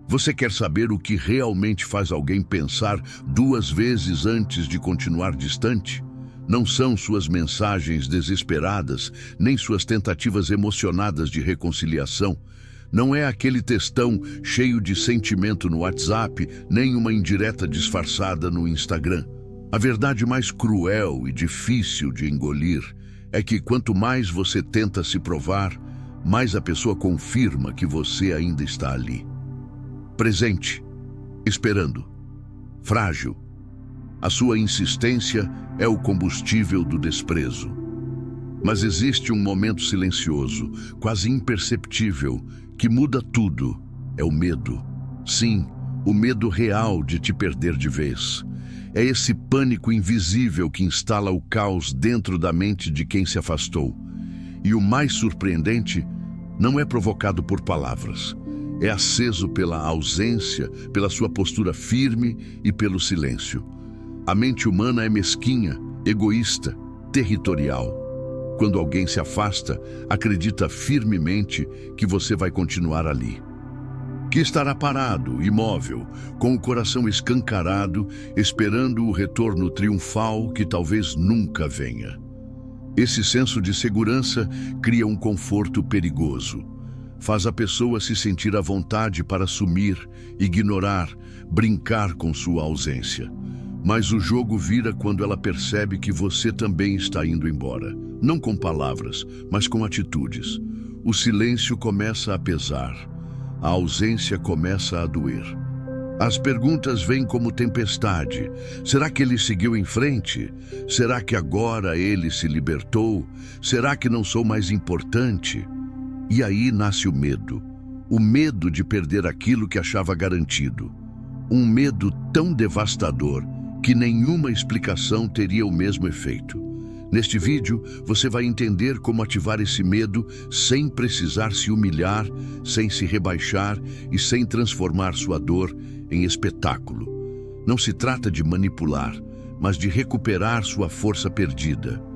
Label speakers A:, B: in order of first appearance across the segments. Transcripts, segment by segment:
A: Você quer saber o que realmente faz alguém pensar duas vezes antes de continuar distante? Não são suas mensagens desesperadas, nem suas tentativas emocionadas de reconciliação. Não é aquele textão cheio de sentimento no WhatsApp, nem uma indireta disfarçada no Instagram. A verdade mais cruel e difícil de engolir é que quanto mais você tenta se provar, mais a pessoa confirma que você ainda está ali. Presente, esperando, frágil. A sua insistência é o combustível do desprezo. Mas existe um momento silencioso, quase imperceptível, que muda tudo. É o medo. Sim, o medo real de te perder de vez. É esse pânico invisível que instala o caos dentro da mente de quem se afastou. E o mais surpreendente, não é provocado por palavras. É aceso pela ausência, pela sua postura firme e pelo silêncio. A mente humana é mesquinha, egoísta, territorial. Quando alguém se afasta, acredita firmemente que você vai continuar ali. Que estará parado, imóvel, com o coração escancarado, esperando o retorno triunfal que talvez nunca venha. Esse senso de segurança cria um conforto perigoso. Faz a pessoa se sentir à vontade para sumir, ignorar, brincar com sua ausência. Mas o jogo vira quando ela percebe que você também está indo embora. Não com palavras, mas com atitudes. O silêncio começa a pesar. A ausência começa a doer. As perguntas vêm como tempestade. Será que ele seguiu em frente? Será que agora ele se libertou? Será que não sou mais importante? E aí nasce o medo de perder aquilo que achava garantido. Um medo tão devastador que nenhuma explicação teria o mesmo efeito. Neste vídeo, você vai entender como ativar esse medo sem precisar se humilhar, sem se rebaixar e sem transformar sua dor em espetáculo. Não se trata de manipular, mas de recuperar sua força perdida.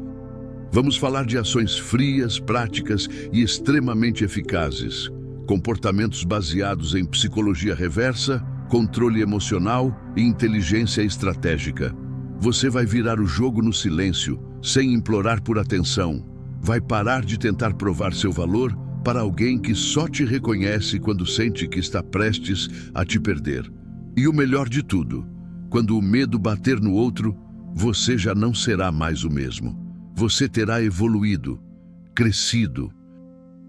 A: Vamos falar de ações frias, práticas e extremamente eficazes. Comportamentos baseados em psicologia reversa, controle emocional e inteligência estratégica. Você vai virar o jogo no silêncio, sem implorar por atenção. Vai parar de tentar provar seu valor para alguém que só te reconhece quando sente que está prestes a te perder. E o melhor de tudo, quando o medo bater no outro, você já não será mais o mesmo. Você terá evoluído, crescido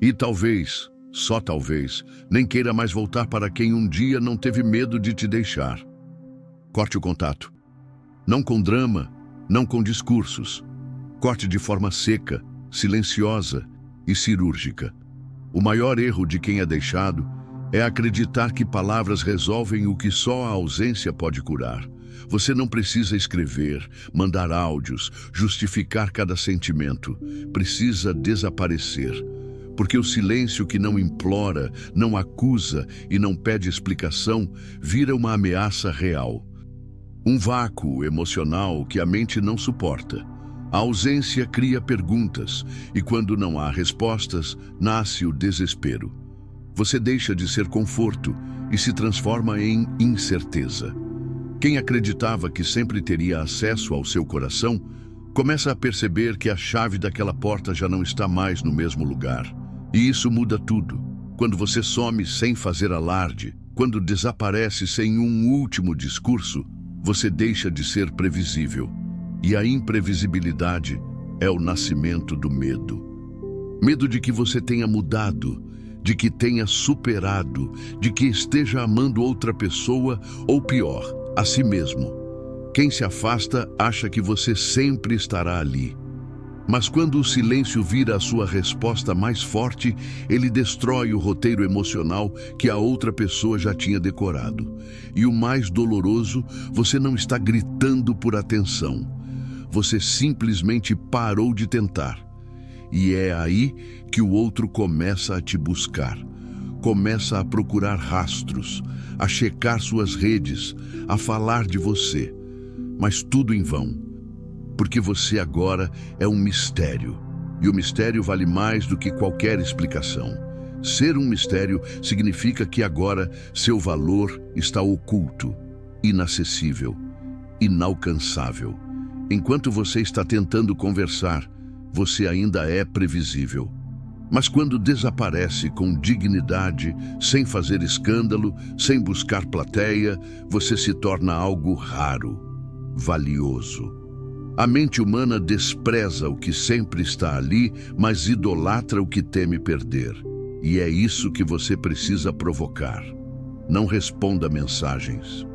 A: e talvez, só talvez, nem queira mais voltar para quem um dia não teve medo de te deixar. Corte o contato. Não com drama, não com discursos. Corte de forma seca, silenciosa e cirúrgica. O maior erro de quem é deixado é acreditar que palavras resolvem o que só a ausência pode curar. Você não precisa escrever, mandar áudios, justificar cada sentimento. Precisa desaparecer. Porque o silêncio que não implora, não acusa e não pede explicação, vira uma ameaça real. Um vácuo emocional que a mente não suporta. A ausência cria perguntas, e quando não há respostas, nasce o desespero. Você deixa de ser conforto e se transforma em incerteza. Quem acreditava que sempre teria acesso ao seu coração, começa a perceber que a chave daquela porta já não está mais no mesmo lugar. E isso muda tudo. Quando você some sem fazer alarde, quando desaparece sem um último discurso, você deixa de ser previsível. E a imprevisibilidade é o nascimento do medo. Medo de que você tenha mudado, de que tenha superado, de que esteja amando outra pessoa ou pior, a si mesmo. Quem se afasta acha que você sempre estará ali. Mas quando o silêncio vira a sua resposta mais forte, ele destrói o roteiro emocional que a outra pessoa já tinha decorado. E o mais doloroso, você não está gritando por atenção. Você simplesmente parou de tentar. E é aí que o outro começa a te buscar. Começa a procurar rastros, a checar suas redes, a falar de você. Mas tudo em vão. Porque você agora é um mistério. E o mistério vale mais do que qualquer explicação. Ser um mistério significa que agora seu valor está oculto, inacessível, inalcançável. Enquanto você está tentando conversar, você ainda é previsível. Mas quando desaparece com dignidade, sem fazer escândalo, sem buscar plateia, você se torna algo raro, valioso. A mente humana despreza o que sempre está ali, mas idolatra o que teme perder. E é isso que você precisa provocar. Não responda mensagens.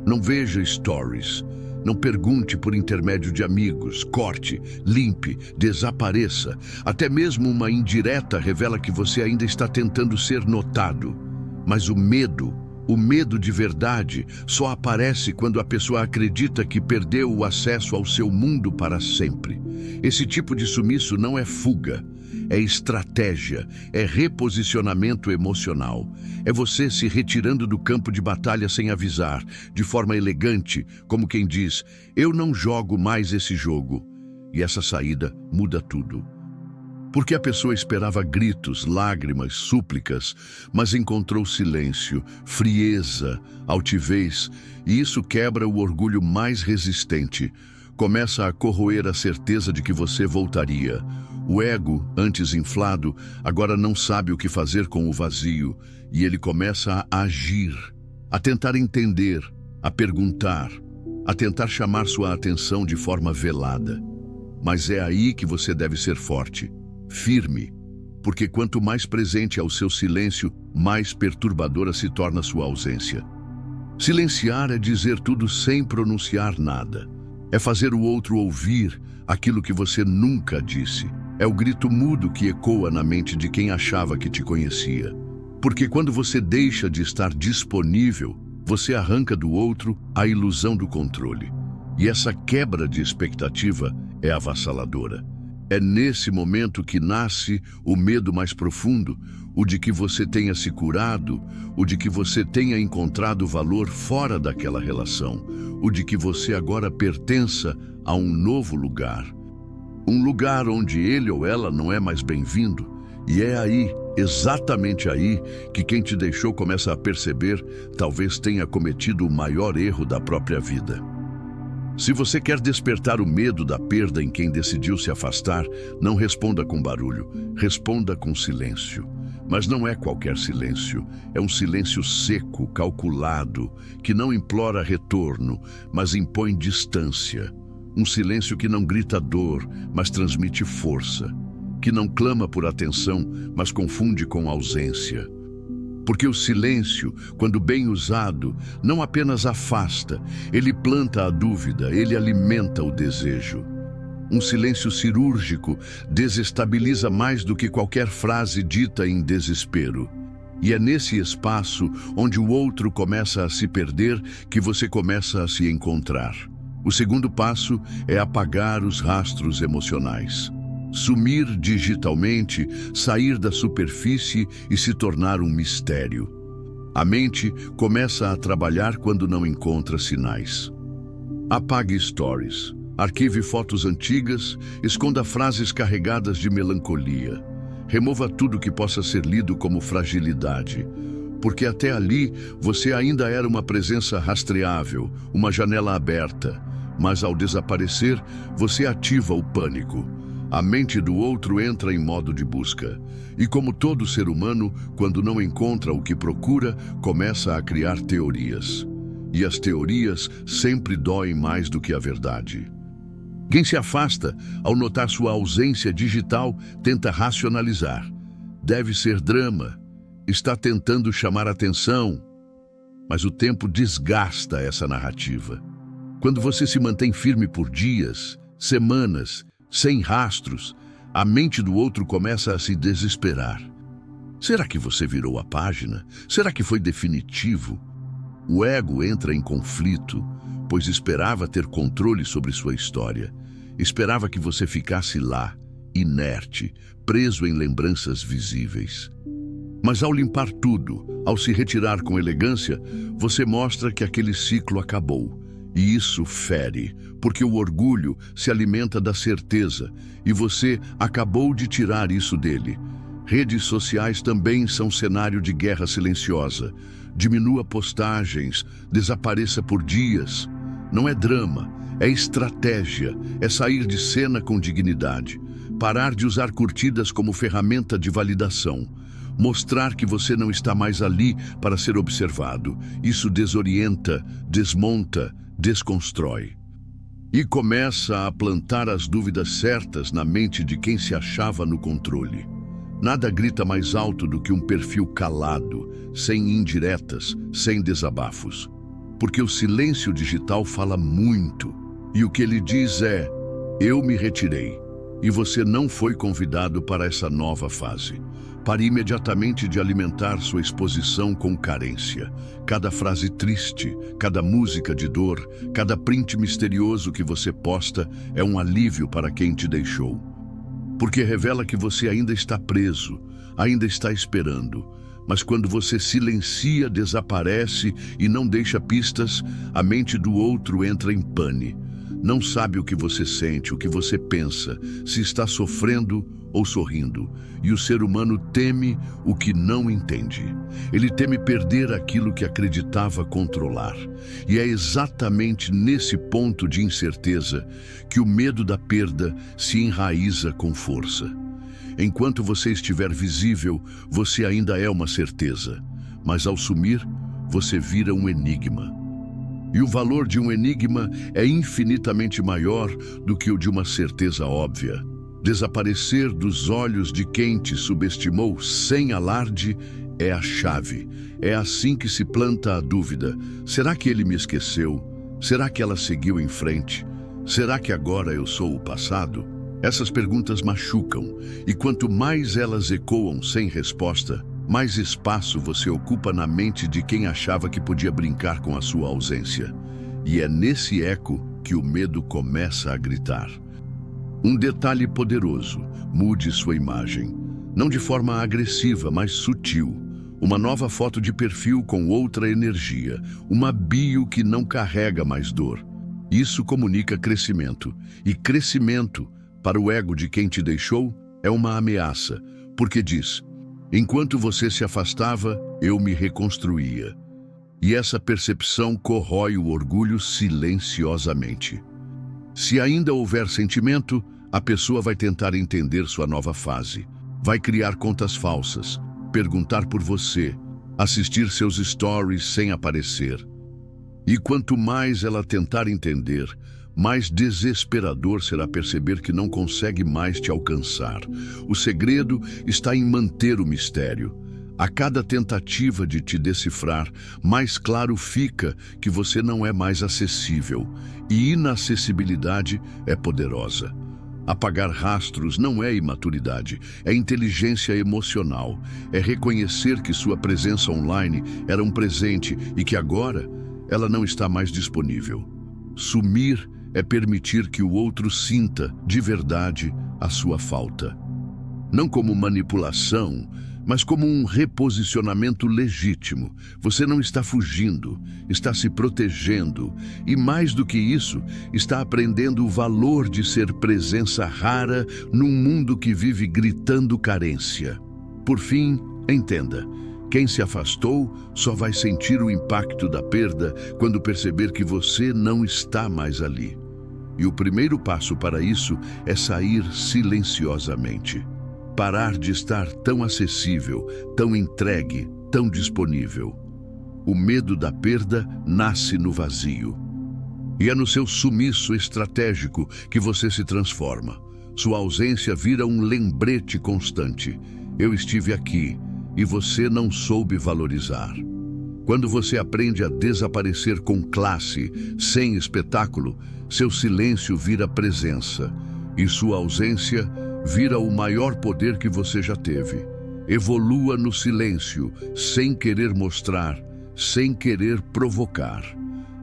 A: Não veja stories. Não pergunte por intermédio de amigos. Corte, limpe, desapareça. Até mesmo uma indireta revela que você ainda está tentando ser notado. Mas o medo de verdade, só aparece quando a pessoa acredita que perdeu o acesso ao seu mundo para sempre. Esse tipo de sumiço não é fuga. É estratégia, é reposicionamento emocional. É você se retirando do campo de batalha sem avisar, de forma elegante, como quem diz, eu não jogo mais esse jogo. E essa saída muda tudo. Porque a pessoa esperava gritos, lágrimas, súplicas, mas encontrou silêncio, frieza, altivez, e isso quebra o orgulho mais resistente. Começa a corroer a certeza de que você voltaria. O ego, antes inflado, agora não sabe o que fazer com o vazio, e ele começa a agir, a tentar entender, a perguntar, a tentar chamar sua atenção de forma velada. Mas é aí que você deve ser forte, firme, porque quanto mais presente é o seu silêncio, mais perturbadora se torna sua ausência. Silenciar é dizer tudo sem pronunciar nada. É fazer o outro ouvir aquilo que você nunca disse. É o grito mudo que ecoa na mente de quem achava que te conhecia. Porque quando você deixa de estar disponível, você arranca do outro a ilusão do controle. E essa quebra de expectativa é avassaladora. É nesse momento que nasce o medo mais profundo, o de que você tenha se curado, o de que você tenha encontrado valor fora daquela relação, o de que você agora pertença a um novo lugar. Um lugar onde ele ou ela não é mais bem-vindo. E é aí, exatamente aí, que quem te deixou começa a perceber, talvez tenha cometido o maior erro da própria vida. Se você quer despertar o medo da perda em quem decidiu se afastar, não responda com barulho, responda com silêncio. Mas não é qualquer silêncio, é um silêncio seco, calculado, que não implora retorno, mas impõe distância. Um silêncio que não grita dor, mas transmite força. Que não clama por atenção, mas confunde com ausência. Porque o silêncio, quando bem usado, não apenas afasta, ele planta a dúvida, ele alimenta o desejo. Um silêncio cirúrgico desestabiliza mais do que qualquer frase dita em desespero. E é nesse espaço onde o outro começa a se perder que você começa a se encontrar. O segundo passo é apagar os rastros emocionais. Sumir digitalmente, sair da superfície e se tornar um mistério. A mente começa a trabalhar quando não encontra sinais. Apague stories, arquive fotos antigas, esconda frases carregadas de melancolia. Remova tudo que possa ser lido como fragilidade. Porque até ali você ainda era uma presença rastreável, uma janela aberta. Mas ao desaparecer, você ativa o pânico. A mente do outro entra em modo de busca. E como todo ser humano, quando não encontra o que procura, começa a criar teorias. E as teorias sempre doem mais do que a verdade. Quem se afasta, ao notar sua ausência digital, tenta racionalizar. Deve ser drama. Está tentando chamar atenção. Mas o tempo desgasta essa narrativa. Quando você se mantém firme por dias, semanas, sem rastros, a mente do outro começa a se desesperar. Será que você virou a página? Será que foi definitivo? O ego entra em conflito, pois esperava ter controle sobre sua história. Esperava que você ficasse lá, inerte, preso em lembranças visíveis. Mas ao limpar tudo, ao se retirar com elegância, você mostra que aquele ciclo acabou. E isso fere, porque o orgulho se alimenta da certeza, e você acabou de tirar isso dele. Redes sociais também são cenário de guerra silenciosa. Diminua postagens, desapareça por dias. Não é drama, é estratégia, é sair de cena com dignidade. Parar de usar curtidas como ferramenta de validação. Mostrar que você não está mais ali para ser observado. Isso desorienta, desmonta, desconstrói. E começa a plantar as dúvidas certas na mente de quem se achava no controle. Nada grita mais alto do que um perfil calado, sem indiretas, sem desabafos. Porque o silêncio digital fala muito. E o que ele diz é: eu me retirei. E você não foi convidado para essa nova fase. Pare imediatamente de alimentar sua exposição com carência. Cada frase triste, cada música de dor, cada print misterioso que você posta é um alívio para quem te deixou. Porque revela que você ainda está preso, ainda está esperando. Mas quando você silencia, desaparece e não deixa pistas, a mente do outro entra em pane. Não sabe o que você sente, o que você pensa, se está sofrendo ou sorrindo. E o ser humano teme o que não entende. Ele teme perder aquilo que acreditava controlar. E é exatamente nesse ponto de incerteza que o medo da perda se enraiza com força. Enquanto você estiver visível, você ainda é uma certeza. Mas ao sumir, você vira um enigma. E o valor de um enigma é infinitamente maior do que o de uma certeza óbvia. Desaparecer dos olhos de quem te subestimou sem alarde é a chave. É assim que se planta a dúvida. Será que ele me esqueceu? Será que ela seguiu em frente? Será que agora eu sou o passado? Essas perguntas machucam, e quanto mais elas ecoam sem resposta, mais espaço você ocupa na mente de quem achava que podia brincar com a sua ausência. E é nesse eco que o medo começa a gritar. Um detalhe poderoso: mude sua imagem. Não de forma agressiva, mas sutil. Uma nova foto de perfil com outra energia. Uma bio que não carrega mais dor. Isso comunica crescimento. E crescimento, para o ego de quem te deixou, é uma ameaça. Porque diz: enquanto você se afastava, eu me reconstruía. E essa percepção corrói o orgulho silenciosamente. Se ainda houver sentimento, a pessoa vai tentar entender sua nova fase. Vai criar contas falsas, perguntar por você, assistir seus stories sem aparecer. E quanto mais ela tentar entender, mais desesperador será perceber que não consegue mais te alcançar. O segredo está em manter o mistério. A cada tentativa de te decifrar, mais claro fica que você não é mais acessível. E inacessibilidade é poderosa. Apagar rastros não é imaturidade, é inteligência emocional. É reconhecer que sua presença online era um presente e que agora ela não está mais disponível. Sumir é permitir que o outro sinta, de verdade, a sua falta. Não como manipulação, mas como um reposicionamento legítimo. Você não está fugindo, está se protegendo e, mais do que isso, está aprendendo o valor de ser presença rara num mundo que vive gritando carência. Por fim, entenda: quem se afastou só vai sentir o impacto da perda quando perceber que você não está mais ali. E o primeiro passo para isso é sair silenciosamente. Parar de estar tão acessível, tão entregue, tão disponível. O medo da perda nasce no vazio. E é no seu sumiço estratégico que você se transforma. Sua ausência vira um lembrete constante. Eu estive aqui e você não soube valorizar. Quando você aprende a desaparecer com classe, sem espetáculo, seu silêncio vira presença e sua ausência vira o maior poder que você já teve. Evolua no silêncio, sem querer mostrar, sem querer provocar.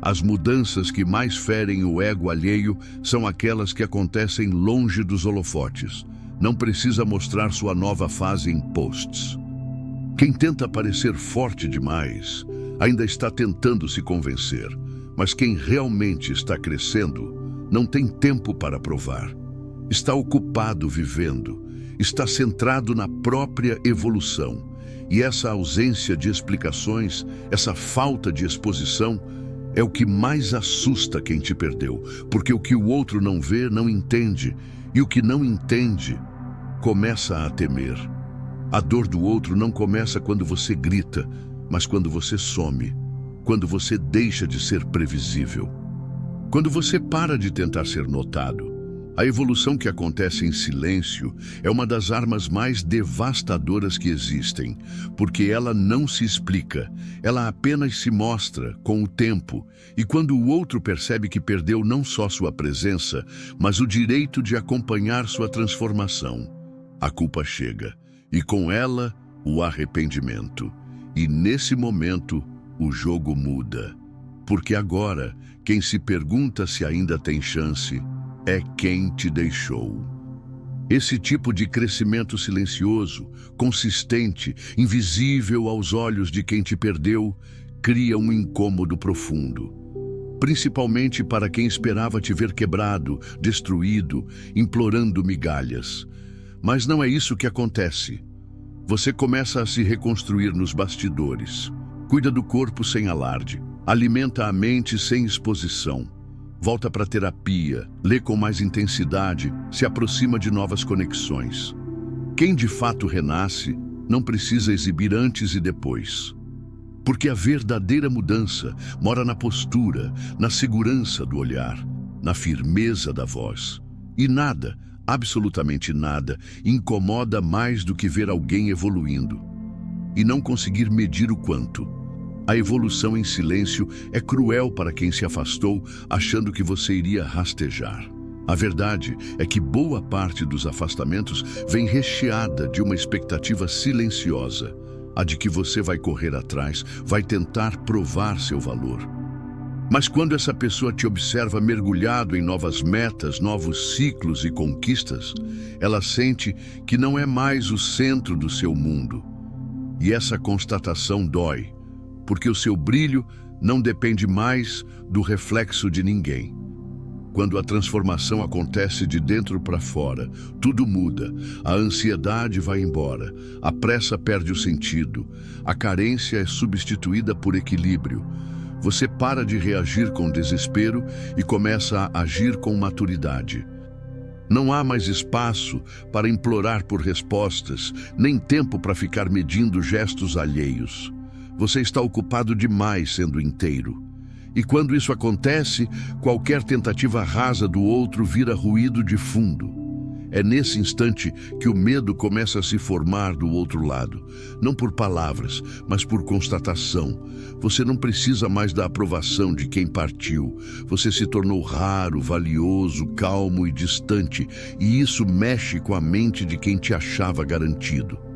A: As mudanças que mais ferem o ego alheio são aquelas que acontecem longe dos holofotes. Não precisa mostrar sua nova fase em posts. Quem tenta parecer forte demais ainda está tentando se convencer, mas quem realmente está crescendo não tem tempo para provar. Está ocupado vivendo, está centrado na própria evolução. E essa ausência de explicações, essa falta de exposição, é o que mais assusta quem te perdeu, porque o que o outro não vê, não entende, e o que não entende, começa a temer. A dor do outro não começa quando você grita, mas quando você some, quando você deixa de ser previsível. Quando você para de tentar ser notado. A evolução que acontece em silêncio é uma das armas mais devastadoras que existem, porque ela não se explica, ela apenas se mostra com o tempo, e quando o outro percebe que perdeu não só sua presença, mas o direito de acompanhar sua transformação, a culpa chega, e com ela o arrependimento. E nesse momento o jogo muda, porque agora quem se pergunta se ainda tem chance é quem te deixou. Esse tipo de crescimento silencioso, consistente, invisível aos olhos de quem te perdeu, cria um incômodo profundo. Principalmente para quem esperava te ver quebrado, destruído, implorando migalhas. Mas não é isso que acontece. Você começa a se reconstruir nos bastidores. Cuida do corpo sem alarde. Alimenta a mente sem exposição. Volta para a terapia, lê com mais intensidade, se aproxima de novas conexões. Quem de fato renasce não precisa exibir antes e depois. Porque a verdadeira mudança mora na postura, na segurança do olhar, na firmeza da voz. E nada, absolutamente nada, incomoda mais do que ver alguém evoluindo e não conseguir medir o quanto. A evolução em silêncio é cruel para quem se afastou, achando que você iria rastejar. A verdade é que boa parte dos afastamentos vem recheada de uma expectativa silenciosa, a de que você vai correr atrás, vai tentar provar seu valor. Mas quando essa pessoa te observa mergulhado em novas metas, novos ciclos e conquistas, ela sente que não é mais o centro do seu mundo. E essa constatação dói, porque o seu brilho não depende mais do reflexo de ninguém. Quando a transformação acontece de dentro para fora, tudo muda, a ansiedade vai embora, a pressa perde o sentido, a carência é substituída por equilíbrio. Você para de reagir com desespero e começa a agir com maturidade. Não há mais espaço para implorar por respostas, nem tempo para ficar medindo gestos alheios. Você está ocupado demais sendo inteiro. E quando isso acontece, qualquer tentativa rasa do outro vira ruído de fundo. É nesse instante que o medo começa a se formar do outro lado, não por palavras, mas por constatação. Você não precisa mais da aprovação de quem partiu. Você se tornou raro, valioso, calmo e distante, e isso mexe com a mente de quem te achava garantido.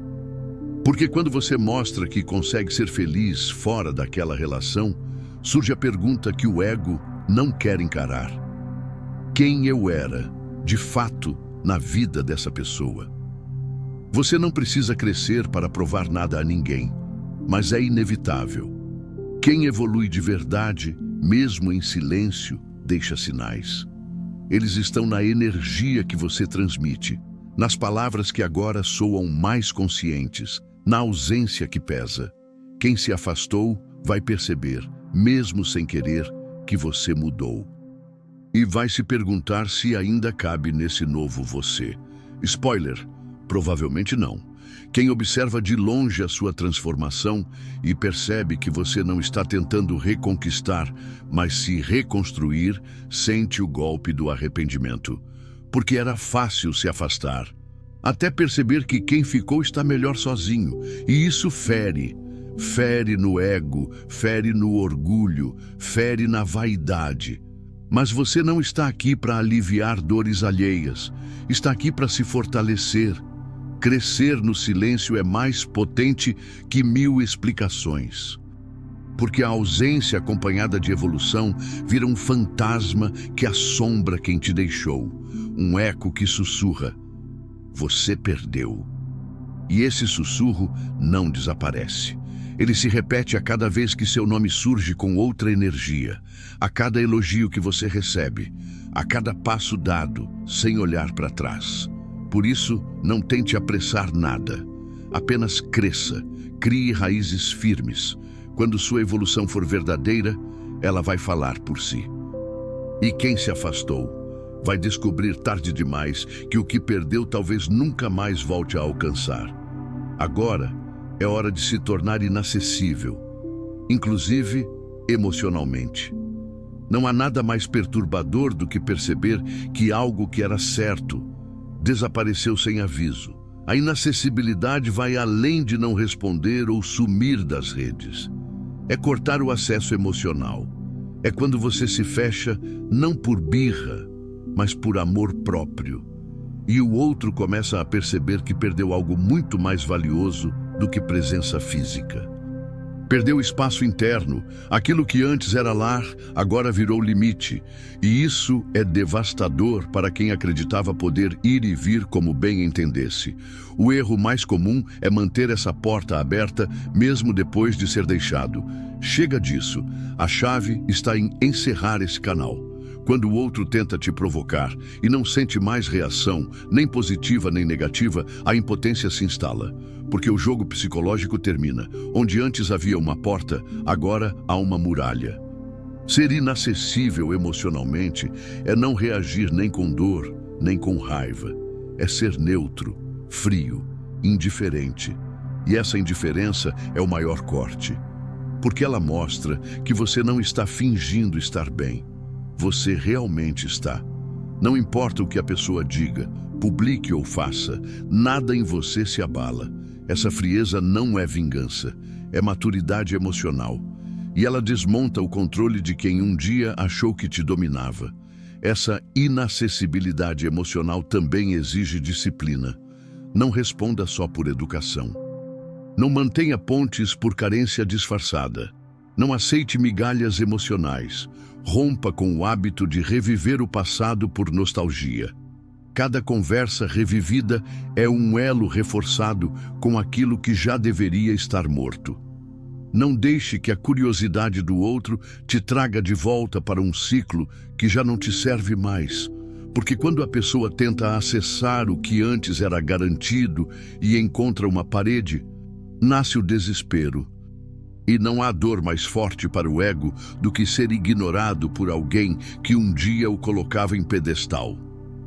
A: Porque quando você mostra que consegue ser feliz fora daquela relação, surge a pergunta que o ego não quer encarar. Quem eu era, de fato, na vida dessa pessoa? Você não precisa crescer para provar nada a ninguém, mas é inevitável. Quem evolui de verdade, mesmo em silêncio, deixa sinais. Eles estão na energia que você transmite, nas palavras que agora soam mais conscientes, na ausência que pesa. Quem se afastou vai perceber, mesmo sem querer, que você mudou. E vai se perguntar se ainda cabe nesse novo você. Spoiler, provavelmente não. Quem observa de longe a sua transformação e percebe que você não está tentando reconquistar, mas se reconstruir, sente o golpe do arrependimento. Porque era fácil se afastar, até perceber que quem ficou está melhor sozinho, e isso fere. Fere no ego, fere no orgulho, fere na vaidade. Mas você não está aqui para aliviar dores alheias, está aqui para se fortalecer. Crescer no silêncio é mais potente que 1000 explicações. Porque a ausência acompanhada de evolução vira um fantasma que assombra quem te deixou, um eco que sussurra: você perdeu. E esse sussurro não desaparece. Ele se repete a cada vez que seu nome surge com outra energia, a cada elogio que você recebe, a cada passo dado sem olhar para trás. Por isso, não tente apressar nada. Apenas cresça, crie raízes firmes. Quando sua evolução for verdadeira, ela vai falar por si. E quem se afastou vai descobrir tarde demais que o que perdeu talvez nunca mais volte a alcançar. Agora é hora de se tornar inacessível, inclusive emocionalmente. Não há nada mais perturbador do que perceber que algo que era certo desapareceu sem aviso. A inacessibilidade vai além de não responder ou sumir das redes. É cortar o acesso emocional. É quando você se fecha não por birra, mas por amor próprio. E o outro começa a perceber que perdeu algo muito mais valioso do que presença física. Perdeu espaço interno. Aquilo que antes era lar, agora virou limite. E isso é devastador para quem acreditava poder ir e vir como bem entendesse. O erro mais comum é manter essa porta aberta mesmo depois de ser deixado. Chega disso. A chave está em encerrar esse canal. Quando o outro tenta te provocar e não sente mais reação, nem positiva nem negativa, a impotência se instala. Porque o jogo psicológico termina. Onde antes havia uma porta, agora há uma muralha. Ser inacessível emocionalmente é não reagir nem com dor, nem com raiva. É ser neutro, frio, indiferente. E essa indiferença é o maior corte. Porque ela mostra que você não está fingindo estar bem. Você realmente está. Não importa o que a pessoa diga, publique ou faça, nada em você se abala. Essa frieza não é vingança, é maturidade emocional. E ela desmonta o controle de quem um dia achou que te dominava. Essa inacessibilidade emocional também exige disciplina. Não responda só por educação. Não mantenha pontes por carência disfarçada. Não aceite migalhas emocionais. Rompa com o hábito de reviver o passado por nostalgia. Cada conversa revivida é um elo reforçado com aquilo que já deveria estar morto. Não deixe que a curiosidade do outro te traga de volta para um ciclo que já não te serve mais. Porque quando a pessoa tenta acessar o que antes era garantido e encontra uma parede, nasce o desespero. E não há dor mais forte para o ego do que ser ignorado por alguém que um dia o colocava em pedestal.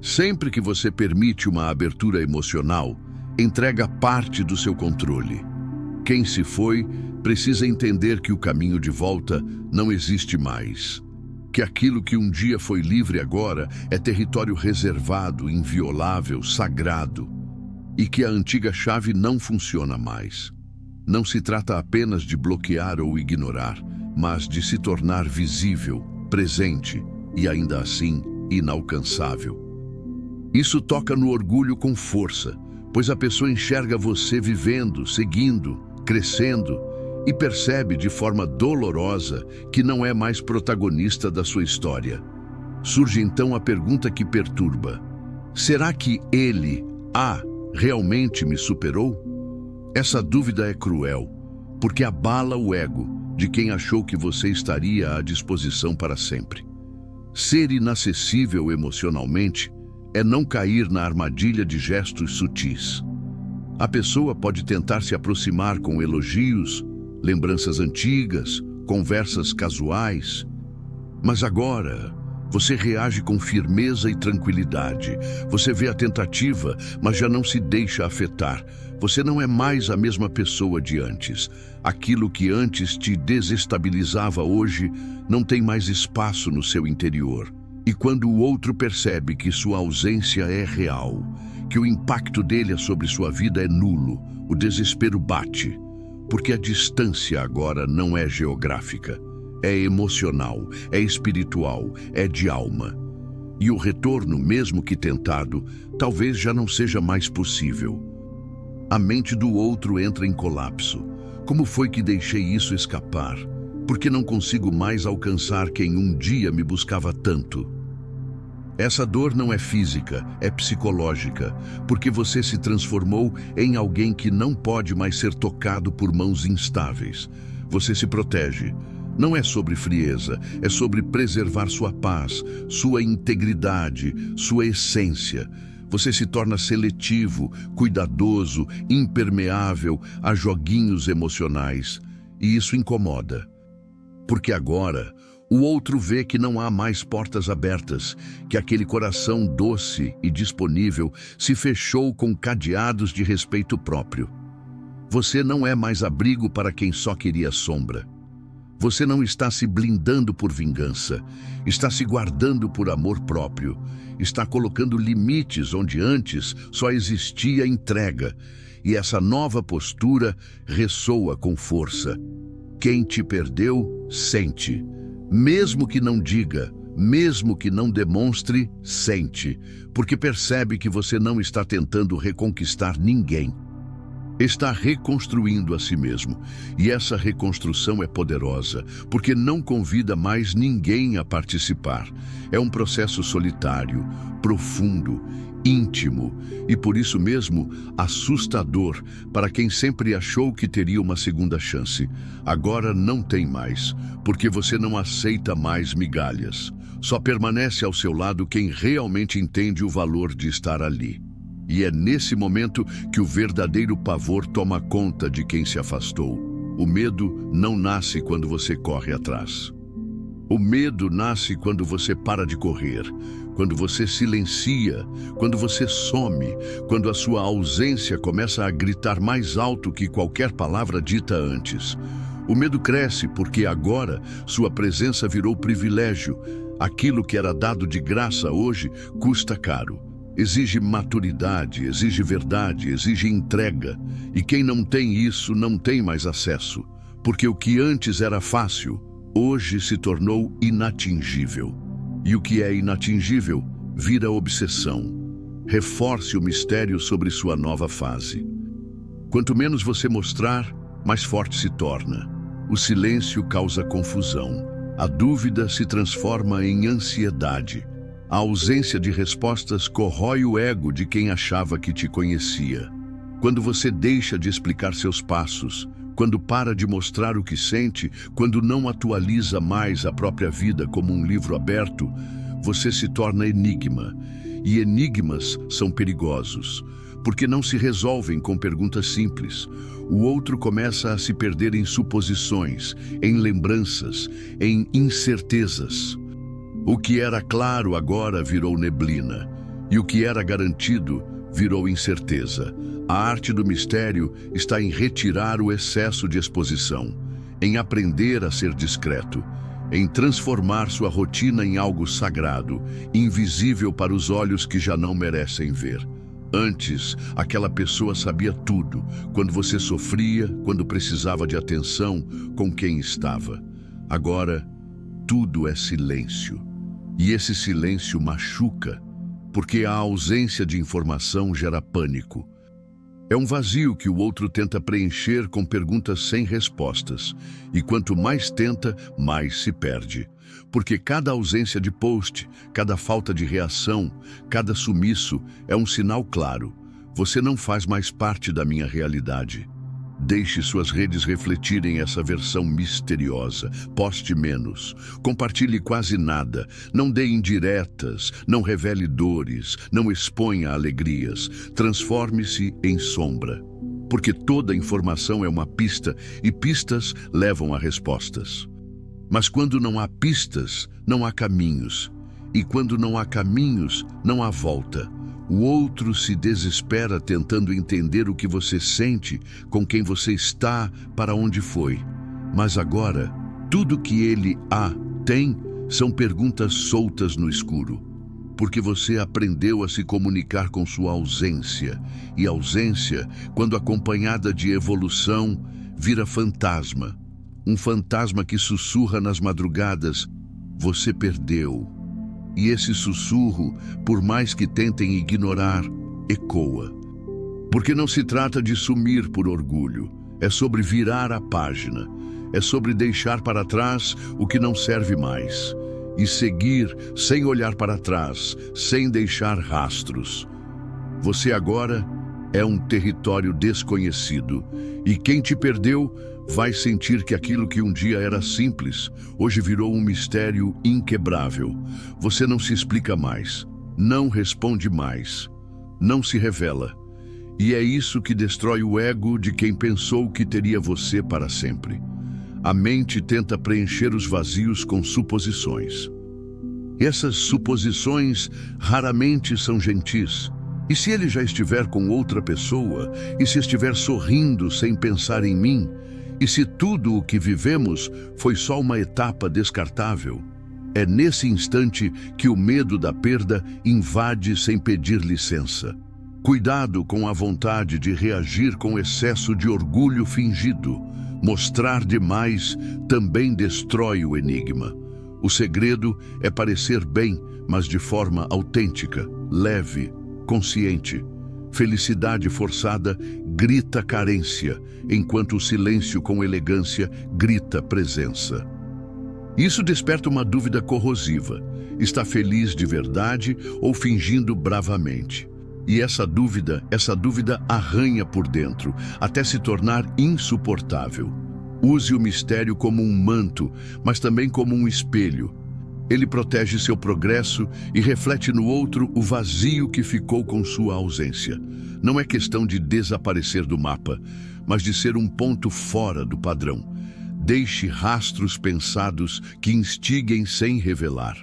A: Sempre que você permite uma abertura emocional, entrega parte do seu controle. Quem se foi precisa entender que o caminho de volta não existe mais. Que aquilo que um dia foi livre agora é território reservado, inviolável, sagrado. E que a antiga chave não funciona mais. Não se trata apenas de bloquear ou ignorar, mas de se tornar visível, presente e ainda assim inalcançável. Isso toca no orgulho com força, pois a pessoa enxerga você vivendo, seguindo, crescendo e percebe de forma dolorosa que não é mais protagonista da sua história. Surge então a pergunta que perturba: será que ele, realmente me superou? Essa dúvida é cruel, porque abala o ego de quem achou que você estaria à disposição para sempre. Ser inacessível emocionalmente é não cair na armadilha de gestos sutis. A pessoa pode tentar se aproximar com elogios, lembranças antigas, conversas casuais, mas agora você reage com firmeza e tranquilidade. Você vê a tentativa, mas já não se deixa afetar. Você não é mais a mesma pessoa de antes. Aquilo que antes te desestabilizava hoje não tem mais espaço no seu interior. E quando o outro percebe que sua ausência é real, que o impacto dele sobre sua vida é nulo, o desespero bate. Porque a distância agora não é geográfica. É emocional, é espiritual, é de alma. E o retorno, mesmo que tentado, talvez já não seja mais possível. A mente do outro entra em colapso. Como foi que deixei isso escapar? Porque não consigo mais alcançar quem um dia me buscava tanto. Essa dor não é física, é psicológica, porque você se transformou em alguém que não pode mais ser tocado por mãos instáveis. Você se protege. Não é sobre frieza, é sobre preservar sua paz, sua integridade, sua essência. Você se torna seletivo, cuidadoso, impermeável a joguinhos emocionais. E isso incomoda. Porque agora, o outro vê que não há mais portas abertas, que aquele coração doce e disponível se fechou com cadeados de respeito próprio. Você não é mais abrigo para quem só queria sombra. Você não está se blindando por vingança, está se guardando por amor próprio, está colocando limites onde antes só existia entrega, e essa nova postura ressoa com força. Quem te perdeu, sente. Mesmo que não diga, mesmo que não demonstre, sente, porque percebe que você não está tentando reconquistar ninguém. Está reconstruindo a si mesmo, e essa reconstrução é poderosa, porque não convida mais ninguém a participar. É um processo solitário, profundo, íntimo e por isso mesmo assustador para quem sempre achou que teria uma segunda chance. Agora não tem mais, porque você não aceita mais migalhas. Só permanece ao seu lado quem realmente entende o valor de estar ali. E é nesse momento que o verdadeiro pavor toma conta de quem se afastou. O medo não nasce quando você corre atrás. O medo nasce quando você para de correr, quando você silencia, quando você some, quando a sua ausência começa a gritar mais alto que qualquer palavra dita antes. O medo cresce porque agora sua presença virou privilégio. Aquilo que era dado de graça hoje custa caro. Exige maturidade, exige verdade, exige entrega. E quem não tem isso não tem mais acesso. Porque o que antes era fácil, hoje se tornou inatingível. E o que é inatingível vira obsessão. Reforce o mistério sobre sua nova fase. Quanto menos você mostrar, mais forte se torna. O silêncio causa confusão. A dúvida se transforma em ansiedade. A ausência de respostas corrói o ego de quem achava que te conhecia. Quando você deixa de explicar seus passos, quando para de mostrar o que sente, quando não atualiza mais a própria vida como um livro aberto, você se torna enigma. E enigmas são perigosos, porque não se resolvem com perguntas simples. O outro começa a se perder em suposições, em lembranças, em incertezas. O que era claro agora virou neblina, e o que era garantido virou incerteza. A arte do mistério está em retirar o excesso de exposição, em aprender a ser discreto, em transformar sua rotina em algo sagrado, invisível para os olhos que já não merecem ver. Antes, aquela pessoa sabia tudo, quando você sofria, quando precisava de atenção, com quem estava. Agora, tudo é silêncio. E esse silêncio machuca, porque a ausência de informação gera pânico. É um vazio que o outro tenta preencher com perguntas sem respostas. E quanto mais tenta, mais se perde. Porque cada ausência de post, cada falta de reação, cada sumiço é um sinal claro. Você não faz mais parte da minha realidade. Deixe suas redes refletirem essa versão misteriosa. Poste menos. Compartilhe quase nada. Não dê indiretas. Não revele dores. Não exponha alegrias. Transforme-se em sombra. Porque toda informação é uma pista e pistas levam a respostas. Mas quando não há pistas, não há caminhos. E quando não há caminhos, não há volta. O outro se desespera tentando entender o que você sente, com quem você está, para onde foi. Mas agora, tudo que ele tem são perguntas soltas no escuro. Porque você aprendeu a se comunicar com sua ausência. E ausência, quando acompanhada de evolução, vira fantasma. Um fantasma que sussurra nas madrugadas: você perdeu. E esse sussurro, por mais que tentem ignorar, ecoa. Porque não se trata de sumir por orgulho, é sobre virar a página, é sobre deixar para trás o que não serve mais, e seguir sem olhar para trás, sem deixar rastros. Você agora é um território desconhecido, e quem te perdeu vai sentir que aquilo que um dia era simples, hoje virou um mistério inquebrável. Você não se explica mais, não responde mais. não se revela. E é isso que destrói o ego de quem pensou que teria você para sempre. A mente tenta preencher os vazios com suposições. Essas suposições raramente são gentis. E se ele já estiver com outra pessoa? E se estiver sorrindo sem pensar em mim? E se tudo o que vivemos foi só uma etapa descartável? É nesse instante que o medo da perda invade sem pedir licença. Cuidado com a vontade de reagir com excesso de orgulho fingido. Mostrar demais também destrói o enigma. O segredo é parecer bem, mas de forma autêntica, leve, consciente. Felicidade forçada grita carência, enquanto o silêncio com elegância grita presença. Isso desperta uma dúvida corrosiva. Está feliz de verdade ou fingindo bravamente? E essa dúvida arranha por dentro, até se tornar insuportável. Use o mistério como um manto, mas também como um espelho. Ele protege seu progresso e reflete no outro o vazio que ficou com sua ausência. Não é questão de desaparecer do mapa, mas de ser um ponto fora do padrão. Deixe rastros pensados que instiguem sem revelar.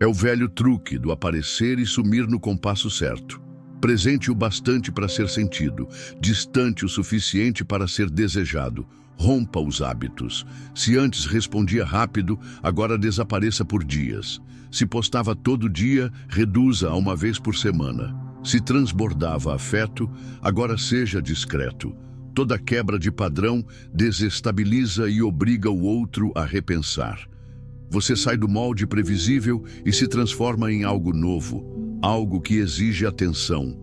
A: É o velho truque do aparecer e sumir no compasso certo. Presente o bastante para ser sentido, distante o suficiente para ser desejado. Rompa os hábitos. Se antes respondia rápido, agora desapareça por dias. Se postava todo dia, reduza a uma vez por semana. Se transbordava afeto, agora seja discreto. Toda quebra de padrão desestabiliza e obriga o outro a repensar. Você sai do molde previsível e se transforma em algo novo, algo que exige atenção.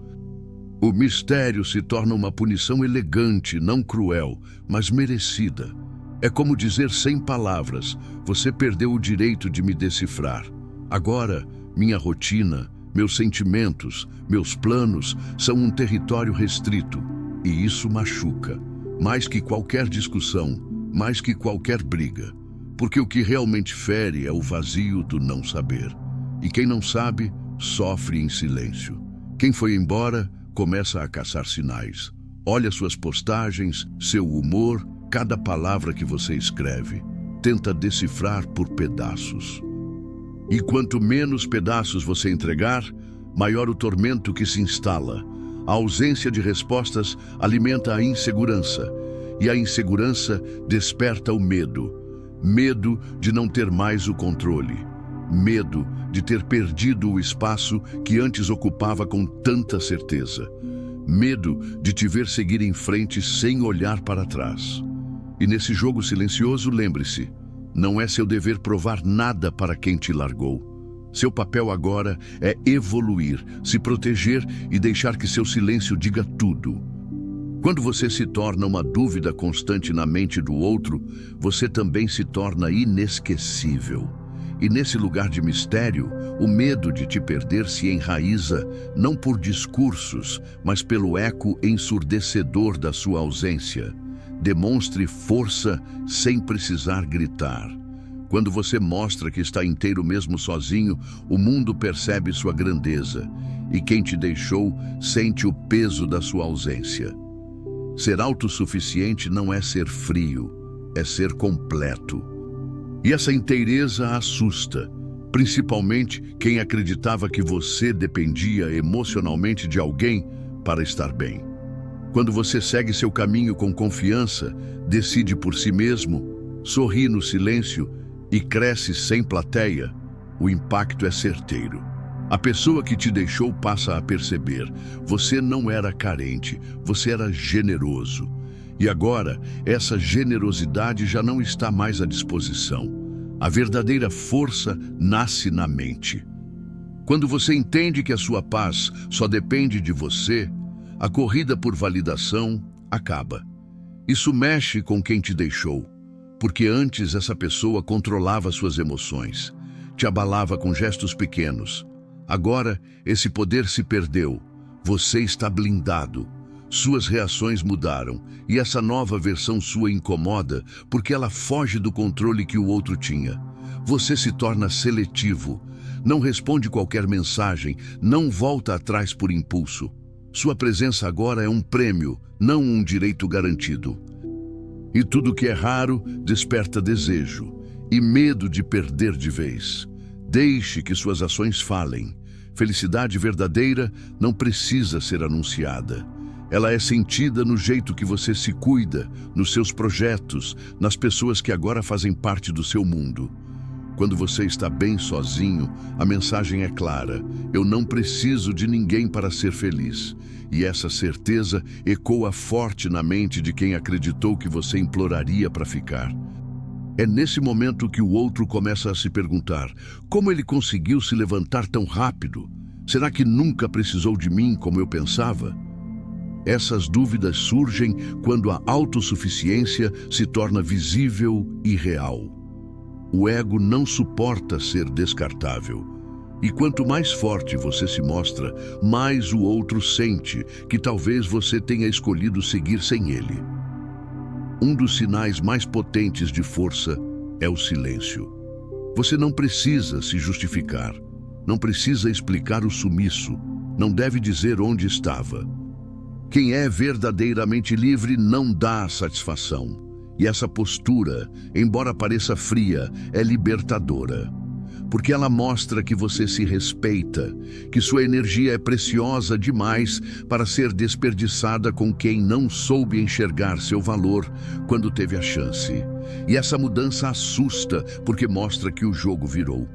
A: O mistério se torna uma punição elegante, não cruel, mas merecida. É como dizer sem palavras: você perdeu o direito de me decifrar. Agora, minha rotina, meus sentimentos, meus planos são um território restrito. E isso machuca, mais que qualquer discussão, mais que qualquer briga. Porque o que realmente fere é o vazio do não saber. E quem não sabe, sofre em silêncio. Quem foi embora, começa a caçar sinais. Olha suas postagens, seu humor, cada palavra que você escreve. Tenta decifrar por pedaços. E quanto menos pedaços você entregar, maior o tormento que se instala. A ausência de respostas alimenta a insegurança. E a insegurança desperta o medo. Medo de não ter mais o controle. Medo de ter perdido o espaço que antes ocupava com tanta certeza. Medo de te ver seguir em frente sem olhar para trás. E nesse jogo silencioso, lembre-se, não é seu dever provar nada para quem te largou. Seu papel agora é evoluir, se proteger e deixar que seu silêncio diga tudo. Quando você se torna uma dúvida constante na mente do outro, você também se torna inesquecível. E nesse lugar de mistério, o medo de te perder se enraiza não por discursos, mas pelo eco ensurdecedor da sua ausência. Demonstre força sem precisar gritar. Quando você mostra que está inteiro mesmo sozinho, o mundo percebe sua grandeza. E quem te deixou sente o peso da sua ausência. Ser autossuficiente não é ser frio, é ser completo. E essa inteireza assusta, principalmente quem acreditava que você dependia emocionalmente de alguém para estar bem. Quando você segue seu caminho com confiança, decide por si mesmo, sorri no silêncio e cresce sem plateia, o impacto é certeiro. A pessoa que te deixou passa a perceber: você não era carente, você era generoso. E agora, essa generosidade já não está mais à disposição. A verdadeira força nasce na mente. Quando você entende que a sua paz só depende de você, a corrida por validação acaba. Isso mexe com quem te deixou, porque antes essa pessoa controlava suas emoções, te abalava com gestos pequenos. Agora, esse poder se perdeu. Você está blindado. Suas reações mudaram, e essa nova versão sua incomoda porque ela foge do controle que o outro tinha. Você se torna seletivo. não responde qualquer mensagem, não volta atrás por impulso. Sua presença agora é um prêmio, não um direito garantido. E tudo que é raro desperta desejo e medo de perder de vez. Deixe que suas ações falem. Felicidade verdadeira não precisa ser anunciada. Ela é sentida no jeito que você se cuida, nos seus projetos, nas pessoas que agora fazem parte do seu mundo. Quando você está bem sozinho, a mensagem é clara: eu não preciso de ninguém para ser feliz. E essa certeza ecoa forte na mente de quem acreditou que você imploraria para ficar. É nesse momento que o outro começa a se perguntar: como ele conseguiu se levantar tão rápido? Será que nunca precisou de mim como eu pensava? Essas dúvidas surgem quando a autossuficiência se torna visível e real. O ego não suporta ser descartável. E quanto mais forte você se mostra, mais o outro sente que talvez você tenha escolhido seguir sem ele. Um dos sinais mais potentes de força é o silêncio. Você não precisa se justificar, não precisa explicar o sumiço, não deve dizer onde estava. Quem é verdadeiramente livre não dá satisfação. E essa postura, embora pareça fria, é libertadora. Porque ela mostra que você se respeita, que sua energia é preciosa demais para ser desperdiçada com quem não soube enxergar seu valor quando teve a chance. E essa mudança assusta, porque mostra que o jogo virou.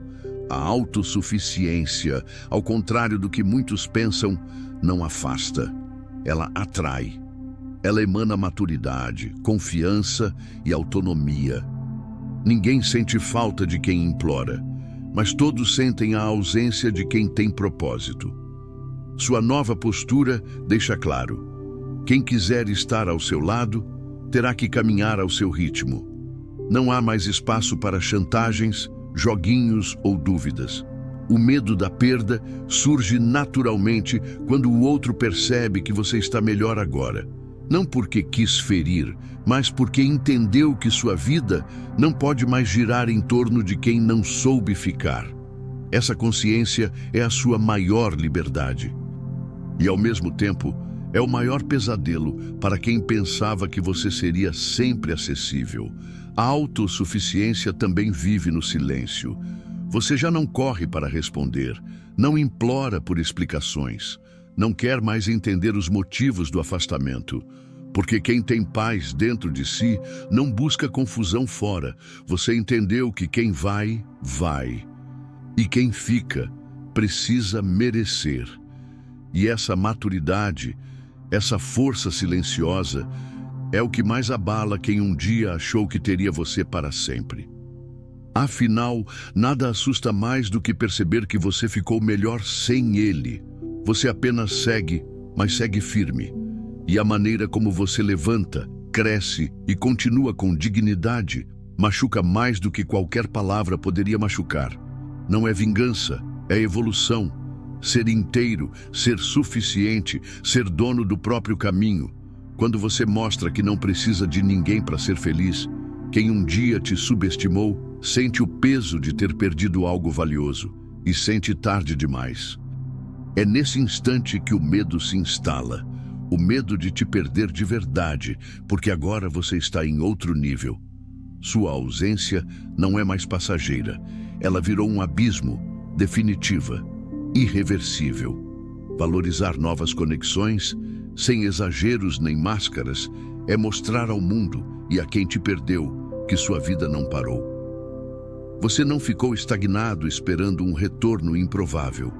A: A autossuficiência, ao contrário do que muitos pensam, não afasta. Ela atrai. Ela emana maturidade, confiança e autonomia. Ninguém sente falta de quem implora, mas todos sentem a ausência de quem tem propósito. Sua nova postura deixa claro: quem quiser estar ao seu lado, terá que caminhar ao seu ritmo. Não há mais espaço para chantagens, joguinhos ou dúvidas. O medo da perda surge naturalmente quando o outro percebe que você está melhor agora. Não porque quis ferir, mas porque entendeu que sua vida não pode mais girar em torno de quem não soube ficar. Essa consciência é a sua maior liberdade. E, ao mesmo tempo, é o maior pesadelo para quem pensava que você seria sempre acessível. A autossuficiência também vive no silêncio. Você já não corre para responder, não implora por explicações, não quer mais entender os motivos do afastamento. Porque quem tem paz dentro de si não busca confusão fora. Você entendeu que quem vai, vai. E quem fica, precisa merecer. E essa maturidade, essa força silenciosa, é o que mais abala quem um dia achou que teria você para sempre. Afinal, nada assusta mais do que perceber que você ficou melhor sem ele. Você apenas segue, mas segue firme. E a maneira como você levanta, cresce e continua com dignidade machuca mais do que qualquer palavra poderia machucar. Não é vingança, é evolução. Ser inteiro, ser suficiente, ser dono do próprio caminho. Quando você mostra que não precisa de ninguém para ser feliz, quem um dia te subestimou sente o peso de ter perdido algo valioso e sente tarde demais. É nesse instante que o medo se instala. O medo de te perder de verdade, porque agora você está em outro nível. Sua ausência não é mais passageira. Ela virou um abismo, definitiva, irreversível. Valorizar novas conexões, sem exageros nem máscaras, é mostrar ao mundo e a quem te perdeu que sua vida não parou. Você não ficou estagnado esperando um retorno improvável.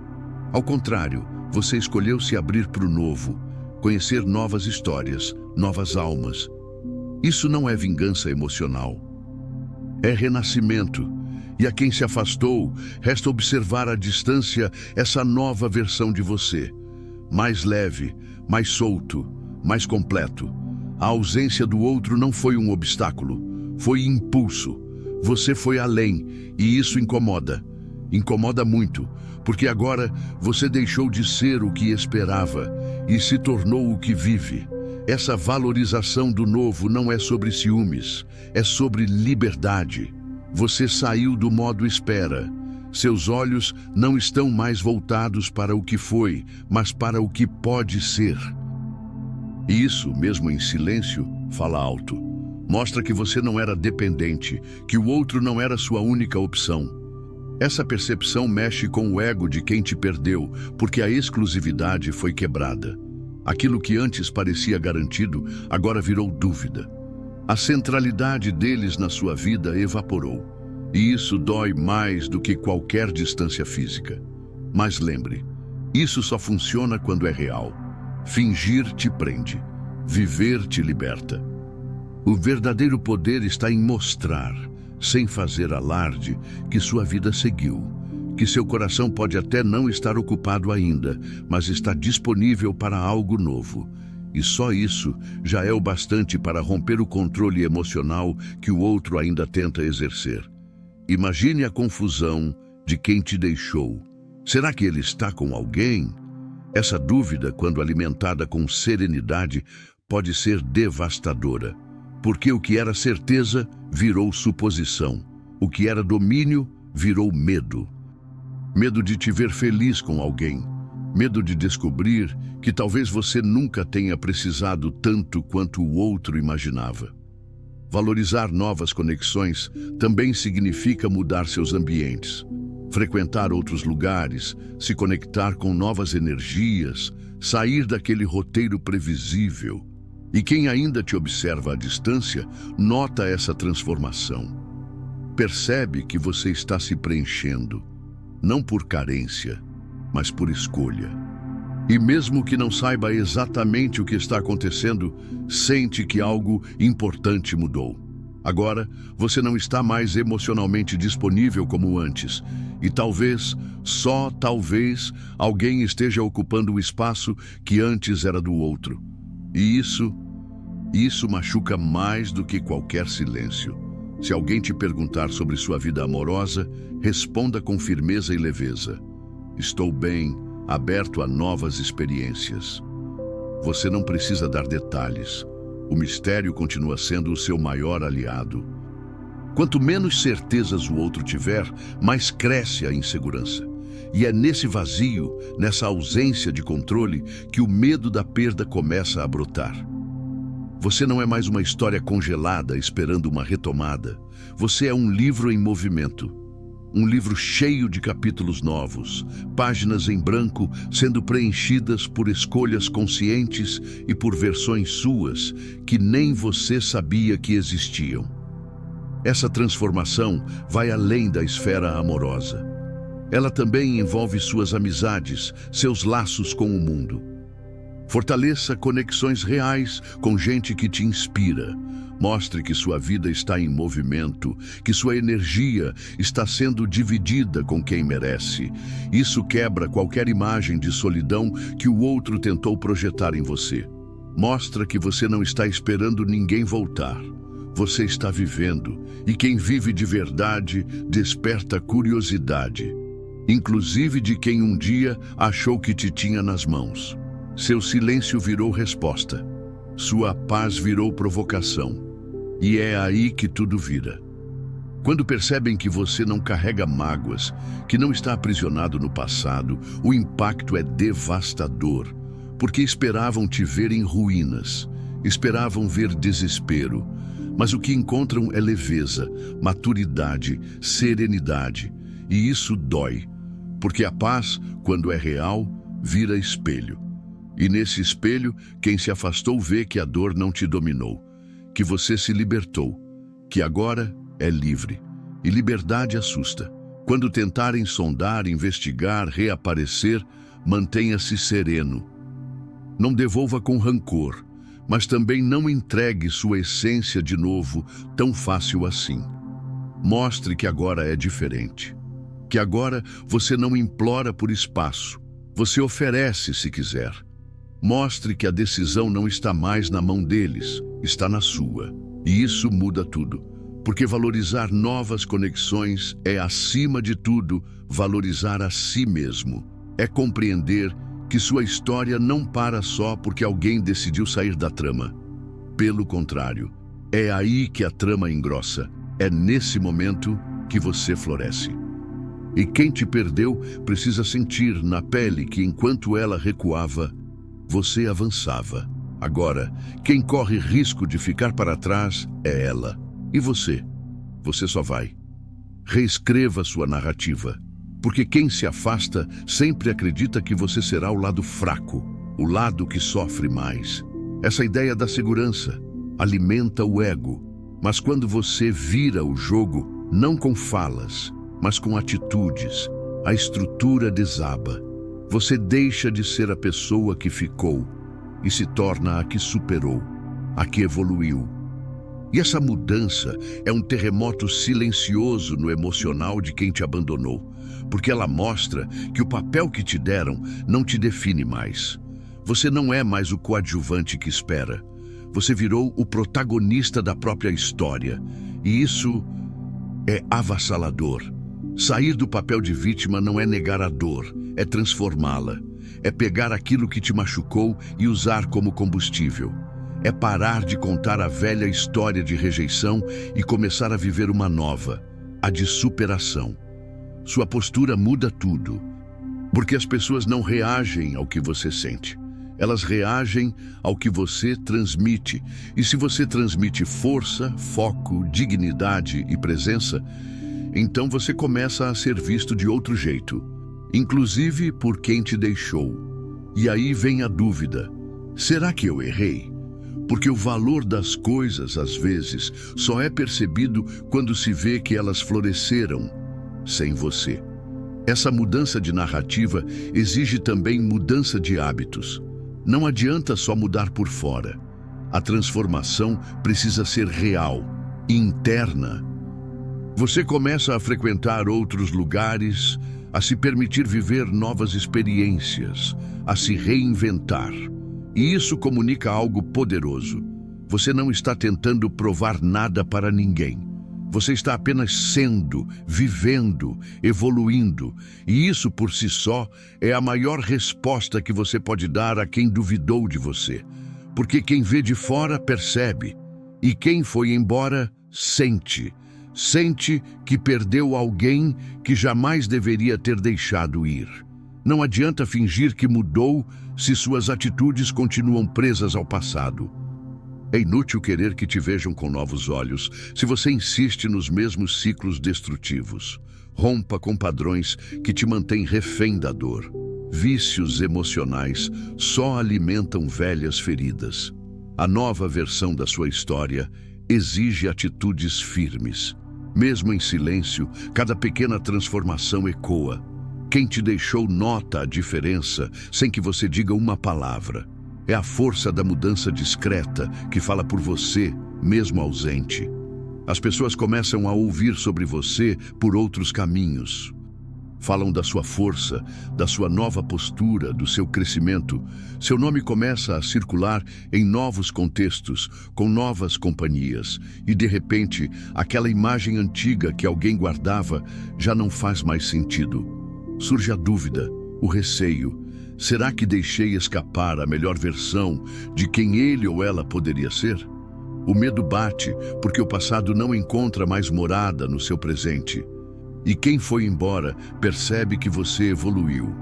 A: Ao contrário, você escolheu se abrir para o novo, conhecer novas histórias, novas almas. Isso não é vingança emocional. É renascimento. E a quem se afastou, resta observar à distância essa nova versão de você. Mais leve, mais solto, mais completo. A ausência do outro não foi um obstáculo, foi impulso. Você foi além, e isso incomoda. Incomoda muito, porque agora você deixou de ser o que esperava e se tornou o que vive. Essa valorização do novo não é sobre ciúmes, é sobre liberdade. Você saiu do modo espera, Seus olhos não estão mais voltados para o que foi, mas para o que pode ser. E isso, mesmo em silêncio, fala alto. Mostra que você não era dependente, que o outro não era sua única opção. Essa percepção mexe com o ego de quem te perdeu, porque a exclusividade foi quebrada. Aquilo que antes parecia garantido, agora virou dúvida. A centralidade deles na sua vida evaporou. E isso dói mais do que qualquer distância física. Mas lembre, isso só funciona quando é real. Fingir te prende, viver te liberta. O verdadeiro poder está em mostrar, sem fazer alarde, que sua vida seguiu, que seu coração pode até não estar ocupado ainda, mas está disponível para algo novo. E só isso já é o bastante para romper o controle emocional que o outro ainda tenta exercer. Imagine a confusão de quem te deixou. Será que ele está com alguém? Essa dúvida, quando alimentada com serenidade, pode ser devastadora. Porque o que era certeza virou suposição. O que era domínio virou medo. Medo de te ver feliz com alguém. Medo de descobrir que talvez você nunca tenha precisado tanto quanto o outro imaginava. Valorizar novas conexões também significa mudar seus ambientes, frequentar outros lugares, se conectar com novas energias, sair daquele roteiro previsível. E quem ainda te observa à distância, nota essa transformação. Percebe que você está se preenchendo, não por carência, mas por escolha. E mesmo que não saiba exatamente o que está acontecendo, sente que algo importante mudou. Agora, você não está mais emocionalmente disponível como antes. E talvez, só talvez, alguém esteja ocupando o espaço que antes era do outro. E isso machuca mais do que qualquer silêncio. Se alguém te perguntar sobre sua vida amorosa, responda com firmeza e leveza. Estou bem, aberto a novas experiências. Você não precisa dar detalhes. O mistério continua sendo o seu maior aliado. Quanto menos certezas o outro tiver, mais cresce a insegurança. E é nesse vazio, nessa ausência de controle, que o medo da perda começa a brotar. Você não é mais uma história congelada esperando uma retomada. Você é um livro em movimento. Um livro cheio de capítulos novos, páginas em branco sendo preenchidas por escolhas conscientes e por versões suas que nem você sabia que existiam. Essa transformação vai além da esfera amorosa. Ela também envolve suas amizades, seus laços com o mundo. Fortaleça conexões reais com gente que te inspira. Mostre que sua vida está em movimento, que sua energia está sendo dividida com quem merece. Isso quebra qualquer imagem de solidão que o outro tentou projetar em você. Mostra que você não está esperando ninguém voltar. Você está vivendo, e quem vive de verdade desperta curiosidade, inclusive de quem um dia achou que te tinha nas mãos. Seu silêncio virou resposta. Sua paz virou provocação. E é aí que tudo vira. Quando percebem que você não carrega mágoas, que não está aprisionado no passado, o impacto é devastador, porque esperavam te ver em ruínas, esperavam ver desespero, mas o que encontram é leveza, maturidade, serenidade, e isso dói, porque a paz, quando é real, vira espelho. E nesse espelho, quem se afastou vê que a dor não te dominou, que você se libertou, que agora é livre. E liberdade assusta. Quando tentarem sondar, investigar, reaparecer, mantenha-se sereno. Não devolva com rancor, mas também não entregue sua essência de novo tão fácil assim. Mostre que agora é diferente. Que agora você não implora por espaço, você oferece se quiser. Mostre que a decisão não está mais na mão deles, está na sua. E isso muda tudo, porque valorizar novas conexões é, acima de tudo, valorizar a si mesmo. É compreender que sua história não para só porque alguém decidiu sair da trama. Pelo contrário, é aí que a trama engrossa. É nesse momento que você floresce. E quem te perdeu precisa sentir na pele que enquanto ela recuava, você avançava. Agora, quem corre risco de ficar para trás é ela. E você? Você só vai. Reescreva sua narrativa, porque quem se afasta sempre acredita que você será o lado fraco, o lado que sofre mais. Essa ideia da segurança alimenta o ego, mas quando você vira o jogo, não com falas, mas com atitudes, a estrutura desaba. Você deixa de ser a pessoa que ficou e se torna a que superou, a que evoluiu. E essa mudança é um terremoto silencioso no emocional de quem te abandonou, porque ela mostra que o papel que te deram não te define mais. Você não é mais o coadjuvante que espera. Você virou o protagonista da própria história. E isso é avassalador. Sair do papel de vítima não é negar a dor, é transformá-la. É pegar aquilo que te machucou e usar como combustível. É parar de contar a velha história de rejeição e começar a viver uma nova, a de superação. Sua postura muda tudo, porque as pessoas não reagem ao que você sente. Elas reagem ao que você transmite. E se você transmite força, foco, dignidade e presença, então você começa a ser visto de outro jeito, inclusive por quem te deixou. E aí vem a dúvida: será que eu errei? Porque o valor das coisas, às vezes, só é percebido quando se vê que elas floresceram sem você. Essa mudança de narrativa exige também mudança de hábitos. Não adianta só mudar por fora. A transformação precisa ser real, interna. Você começa a frequentar outros lugares, a se permitir viver novas experiências, a se reinventar. E isso comunica algo poderoso. Você não está tentando provar nada para ninguém. Você está apenas sendo, vivendo, evoluindo. E isso por si só é a maior resposta que você pode dar a quem duvidou de você. Porque quem vê de fora percebe. E quem foi embora sente. Sente que perdeu alguém que jamais deveria ter deixado ir. Não adianta fingir que mudou se suas atitudes continuam presas ao passado. É inútil querer que te vejam com novos olhos se você insiste nos mesmos ciclos destrutivos. Rompa com padrões que te mantêm refém da dor. Vícios emocionais só alimentam velhas feridas. A nova versão da sua história exige atitudes firmes. Mesmo em silêncio, cada pequena transformação ecoa. Quem te deixou nota a diferença sem que você diga uma palavra. É a força da mudança discreta que fala por você, mesmo ausente. As pessoas começam a ouvir sobre você por outros caminhos. Falam da sua força, da sua nova postura, do seu crescimento. Seu nome começa a circular em novos contextos, com novas companhias. E, de repente, aquela imagem antiga que alguém guardava já não faz mais sentido. Surge a dúvida, o receio. Será que deixei escapar a melhor versão de quem ele ou ela poderia ser? O medo bate porque o passado não encontra mais morada no seu presente. E quem foi embora percebe que você evoluiu.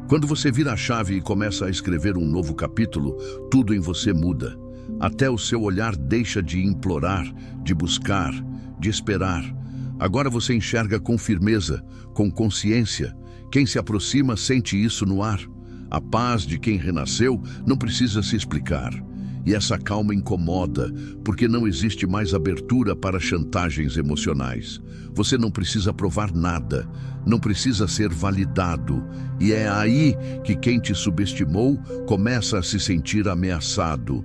A: Quando você vira a chave e começa a escrever um novo capítulo, tudo em você muda. Até o seu olhar deixa de implorar, de buscar, de esperar. Agora você enxerga com firmeza, com consciência. Quem se aproxima sente isso no ar. A paz de quem renasceu não precisa se explicar. E essa calma incomoda, porque não existe mais abertura para chantagens emocionais. Você não precisa provar nada, não precisa ser validado. E é aí que quem te subestimou começa a se sentir ameaçado.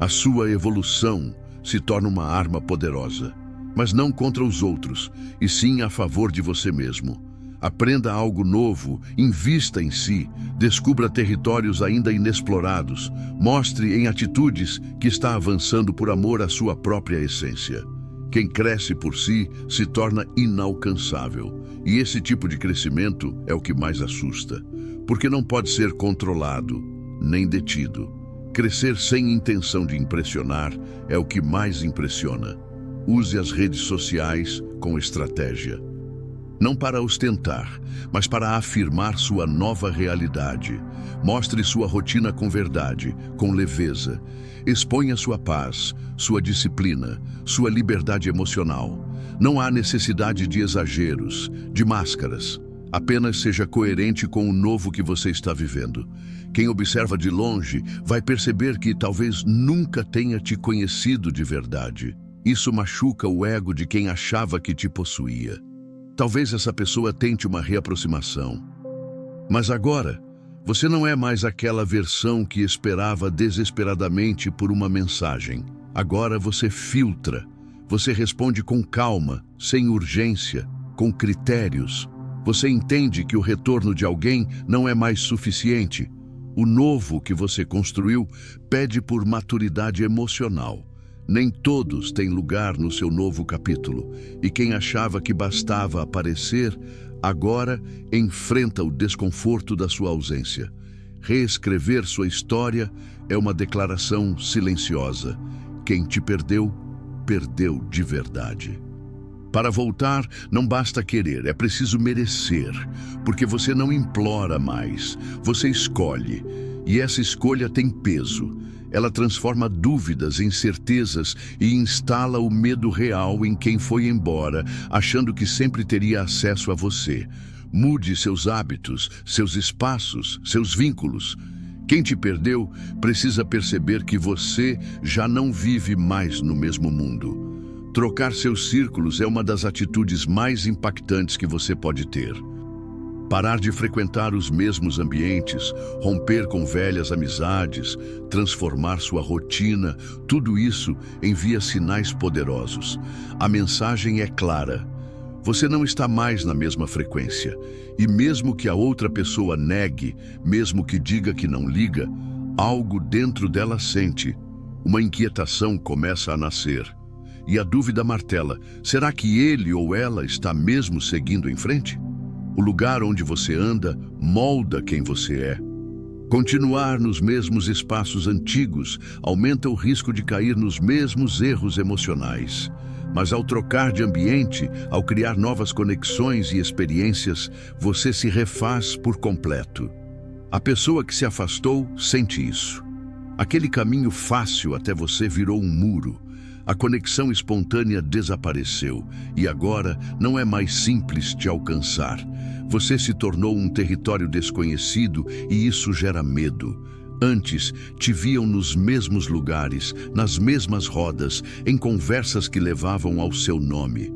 A: A sua evolução se torna uma arma poderosa, mas não contra os outros, e sim a favor de você mesmo. Aprenda algo novo, invista em si, descubra territórios ainda inexplorados, mostre em atitudes que está avançando por amor à sua própria essência. Quem cresce por si se torna inalcançável, e esse tipo de crescimento é o que mais assusta, porque não pode ser controlado, nem detido. Crescer sem intenção de impressionar é o que mais impressiona. Use as redes sociais com estratégia. Não para ostentar, mas para afirmar sua nova realidade. Mostre sua rotina com verdade, com leveza. Exponha sua paz, sua disciplina, sua liberdade emocional. Não há necessidade de exageros, de máscaras. Apenas seja coerente com o novo que você está vivendo. Quem observa de longe vai perceber que talvez nunca tenha te conhecido de verdade. Isso machuca o ego de quem achava que te possuía. Talvez essa pessoa tente uma reaproximação. Mas agora, você não é mais aquela versão que esperava desesperadamente por uma mensagem. Agora você filtra. Você responde com calma, sem urgência, com critérios. Você entende que o retorno de alguém não é mais suficiente. O novo que você construiu pede por maturidade emocional. Nem todos têm lugar no seu novo capítulo, e quem achava que bastava aparecer, agora enfrenta o desconforto da sua ausência. Reescrever sua história é uma declaração silenciosa. Quem te perdeu, perdeu de verdade. Para voltar, não basta querer, é preciso merecer, porque você não implora mais, você escolhe, e essa escolha tem peso. Ela transforma dúvidas em certezas e instala o medo real em quem foi embora, achando que sempre teria acesso a você. Mude seus hábitos, seus espaços, seus vínculos. Quem te perdeu precisa perceber que você já não vive mais no mesmo mundo. Trocar seus círculos é uma das atitudes mais impactantes que você pode ter. Parar de frequentar os mesmos ambientes, romper com velhas amizades, transformar sua rotina, tudo isso envia sinais poderosos. A mensagem é clara. Você não está mais na mesma frequência. E mesmo que a outra pessoa negue, mesmo que diga que não liga, algo dentro dela sente. Uma inquietação começa a nascer. E a dúvida martela: será que ele ou ela está mesmo seguindo em frente? O lugar onde você anda molda quem você é. Continuar nos mesmos espaços antigos aumenta o risco de cair nos mesmos erros emocionais. Mas ao trocar de ambiente, ao criar novas conexões e experiências, você se refaz por completo. A pessoa que se afastou sente isso. Aquele caminho fácil até você virou um muro. A conexão espontânea desapareceu e agora não é mais simples de alcançar. Você se tornou um território desconhecido e isso gera medo. Antes, te viam nos mesmos lugares, nas mesmas rodas, em conversas que levavam ao seu nome.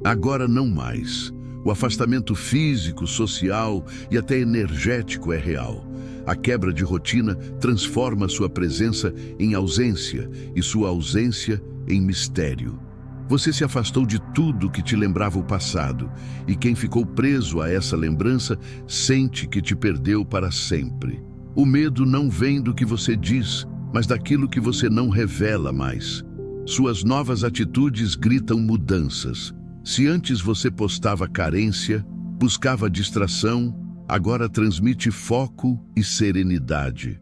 A: Agora não mais. O afastamento físico, social e até energético é real. A quebra de rotina transforma sua presença em ausência e sua ausência em mistério. Você se afastou de tudo que te lembrava o passado, e quem ficou preso a essa lembrança sente que te perdeu para sempre. O medo não vem do que você diz, mas daquilo que você não revela mais. Suas novas atitudes gritam mudanças. Se antes você postava carência, buscava distração, agora transmite foco e serenidade.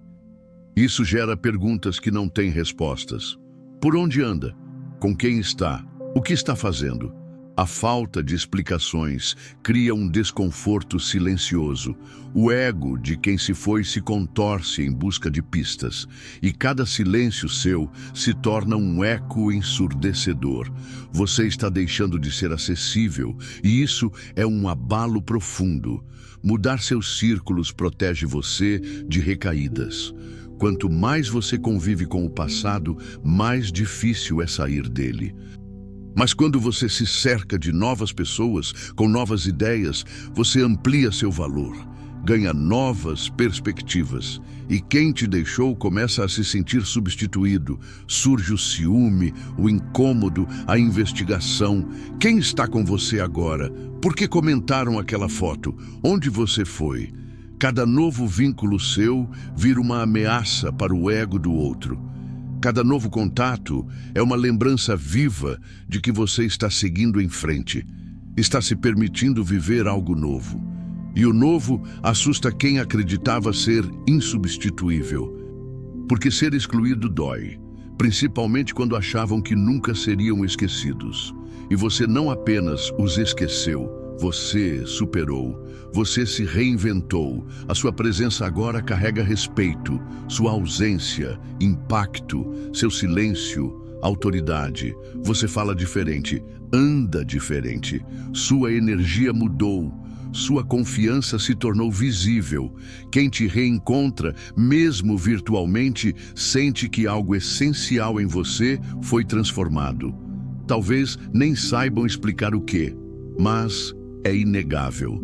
A: Isso gera perguntas que não têm respostas. Por onde anda? Com quem está? O que está fazendo? A falta de explicações cria um desconforto silencioso. O ego de quem se foi se contorce em busca de pistas, e cada silêncio seu se torna um eco ensurdecedor. Você está deixando de ser acessível, e isso é um abalo profundo. Mudar seus círculos protege você de recaídas. Quanto mais você convive com o passado, mais difícil é sair dele. Mas quando você se cerca de novas pessoas, com novas ideias, você amplia seu valor, ganha novas perspectivas. E quem te deixou começa a se sentir substituído. Surge o ciúme, o incômodo, a investigação. Quem está com você agora? Por que comentaram aquela foto? Onde você foi? Cada novo vínculo seu vira uma ameaça para o ego do outro. Cada novo contato é uma lembrança viva de que você está seguindo em frente, está se permitindo viver algo novo. E o novo assusta quem acreditava ser insubstituível. Porque ser excluído dói, principalmente quando achavam que nunca seriam esquecidos. E você não apenas os esqueceu, Você superou, você se reinventou. A sua presença agora carrega respeito, sua ausência, impacto, seu silêncio, autoridade. Você fala diferente, anda diferente. Sua energia mudou, sua confiança se tornou visível. Quem te reencontra, mesmo virtualmente, sente que algo essencial em você foi transformado. Talvez nem saibam explicar o quê, mas é inegável.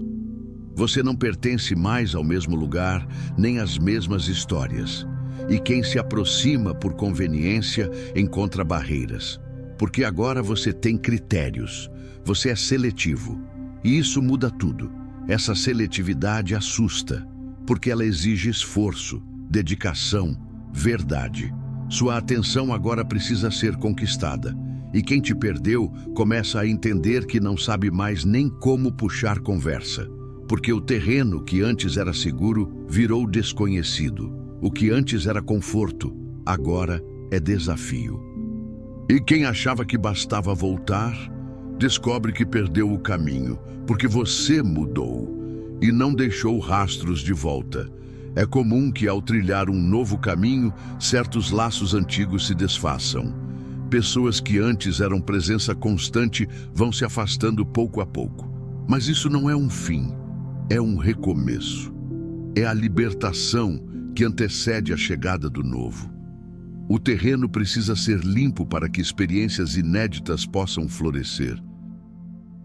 A: Você não pertence mais ao mesmo lugar, nem às mesmas histórias. E quem se aproxima por conveniência encontra barreiras. Porque agora você tem critérios, você é seletivo. E isso muda tudo. Essa seletividade assusta, porque ela exige esforço, dedicação, verdade. Sua atenção agora precisa ser conquistada. E quem te perdeu começa a entender que não sabe mais nem como puxar conversa. Porque o terreno que antes era seguro virou desconhecido. O que antes era conforto, agora é desafio. E quem achava que bastava voltar, descobre que perdeu o caminho, porque você mudou e não deixou rastros de volta. É comum que ao trilhar um novo caminho, certos laços antigos se desfaçam. Pessoas que antes eram presença constante vão se afastando pouco a pouco. Mas isso não é um fim, é um recomeço. É a libertação que antecede a chegada do novo. O terreno precisa ser limpo para que experiências inéditas possam florescer.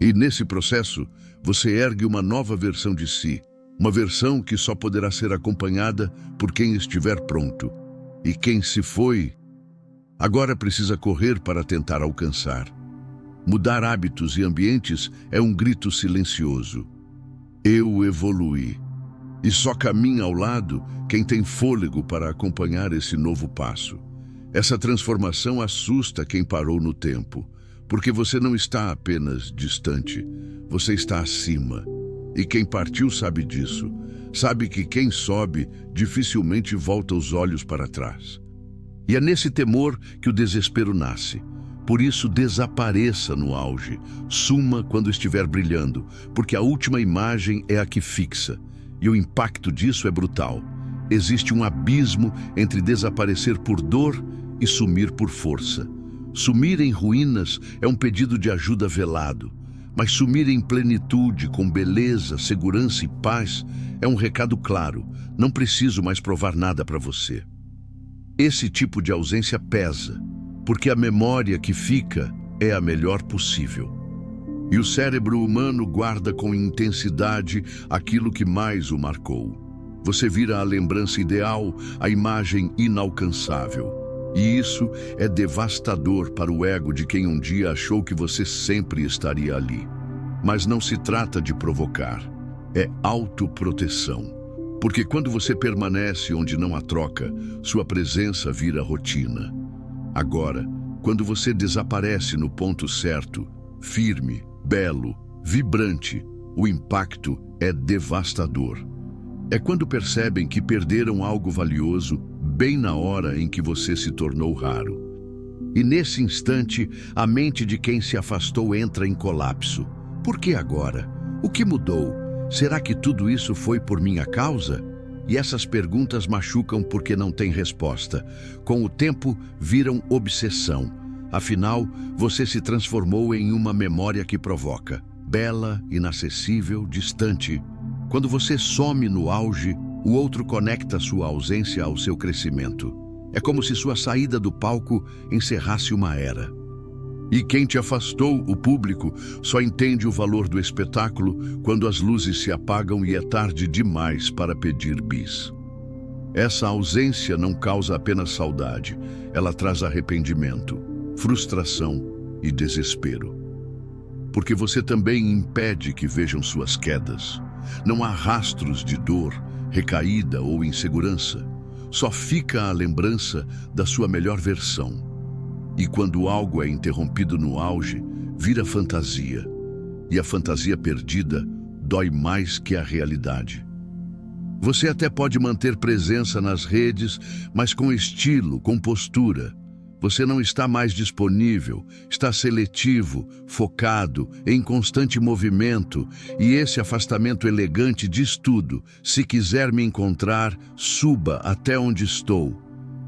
A: E nesse processo, você ergue uma nova versão de si, uma versão que só poderá ser acompanhada por quem estiver pronto. E quem se foi, agora precisa correr para tentar alcançar. Mudar hábitos e ambientes é um grito silencioso. Eu evoluí. E só caminha ao lado quem tem fôlego para acompanhar esse novo passo. Essa transformação assusta quem parou no tempo, porque você não está apenas distante, você está acima. E quem partiu sabe disso. Sabe que quem sobe dificilmente volta os olhos para trás. E é nesse temor que o desespero nasce. Por isso, desapareça no auge, suma quando estiver brilhando, porque a última imagem é a que fixa. E o impacto disso é brutal. Existe um abismo entre desaparecer por dor e sumir por força. Sumir em ruínas é um pedido de ajuda velado, mas sumir em plenitude, com beleza, segurança e paz, é um recado claro. Não preciso mais provar nada para você. Esse tipo de ausência pesa, porque a memória que fica é a melhor possível. E o cérebro humano guarda com intensidade aquilo que mais o marcou. Você vira a lembrança ideal, a imagem inalcançável. E isso é devastador para o ego de quem um dia achou que você sempre estaria ali. Mas não se trata de provocar, é autoproteção. Porque quando você permanece onde não há troca, sua presença vira rotina. Agora, quando você desaparece no ponto certo, firme, belo, vibrante, o impacto é devastador. É quando percebem que perderam algo valioso bem na hora em que você se tornou raro. E nesse instante, a mente de quem se afastou entra em colapso. Por que agora? O que mudou? Será que tudo isso foi por minha causa? E essas perguntas machucam porque não têm resposta. Com o tempo, viram obsessão. Afinal, você se transformou em uma memória que provoca. Bela, inacessível, distante. Quando você some no auge, o outro conecta sua ausência ao seu crescimento. É como se sua saída do palco encerrasse uma era. E quem te afastou, o público, só entende o valor do espetáculo quando as luzes se apagam e é tarde demais para pedir bis. Essa ausência não causa apenas saudade, ela traz arrependimento, frustração e desespero. Porque você também impede que vejam suas quedas. Não há rastros de dor, recaída ou insegurança. Só fica a lembrança da sua melhor versão. E quando algo é interrompido no auge, vira fantasia. E a fantasia perdida dói mais que a realidade. Você até pode manter presença nas redes, mas com estilo, com postura. Você não está mais disponível, está seletivo, focado, em constante movimento, e esse afastamento elegante diz tudo. Se quiser me encontrar, suba até onde estou.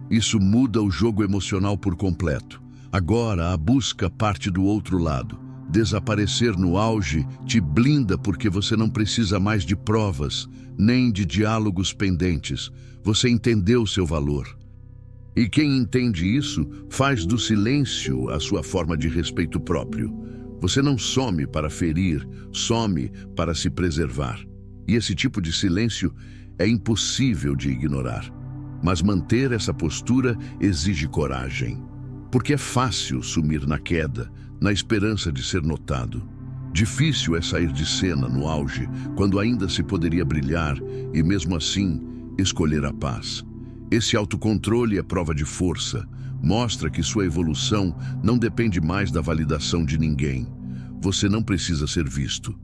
A: Isso muda o jogo emocional por completo. Agora a busca parte do outro lado. Desaparecer no auge te blinda porque você não precisa mais de provas, nem de diálogos pendentes. Você entendeu seu valor. E quem entende isso faz do silêncio a sua forma de respeito próprio. Você não some para ferir, some para se preservar. E esse tipo de silêncio é impossível de ignorar. Mas manter essa postura exige coragem. Porque é fácil sumir na queda, na esperança de ser notado. Difícil é sair de cena no auge, quando ainda se poderia brilhar e, mesmo assim, escolher a paz. Esse autocontrole é prova de força, mostra que sua evolução não depende mais da validação de ninguém. Você não precisa ser visto.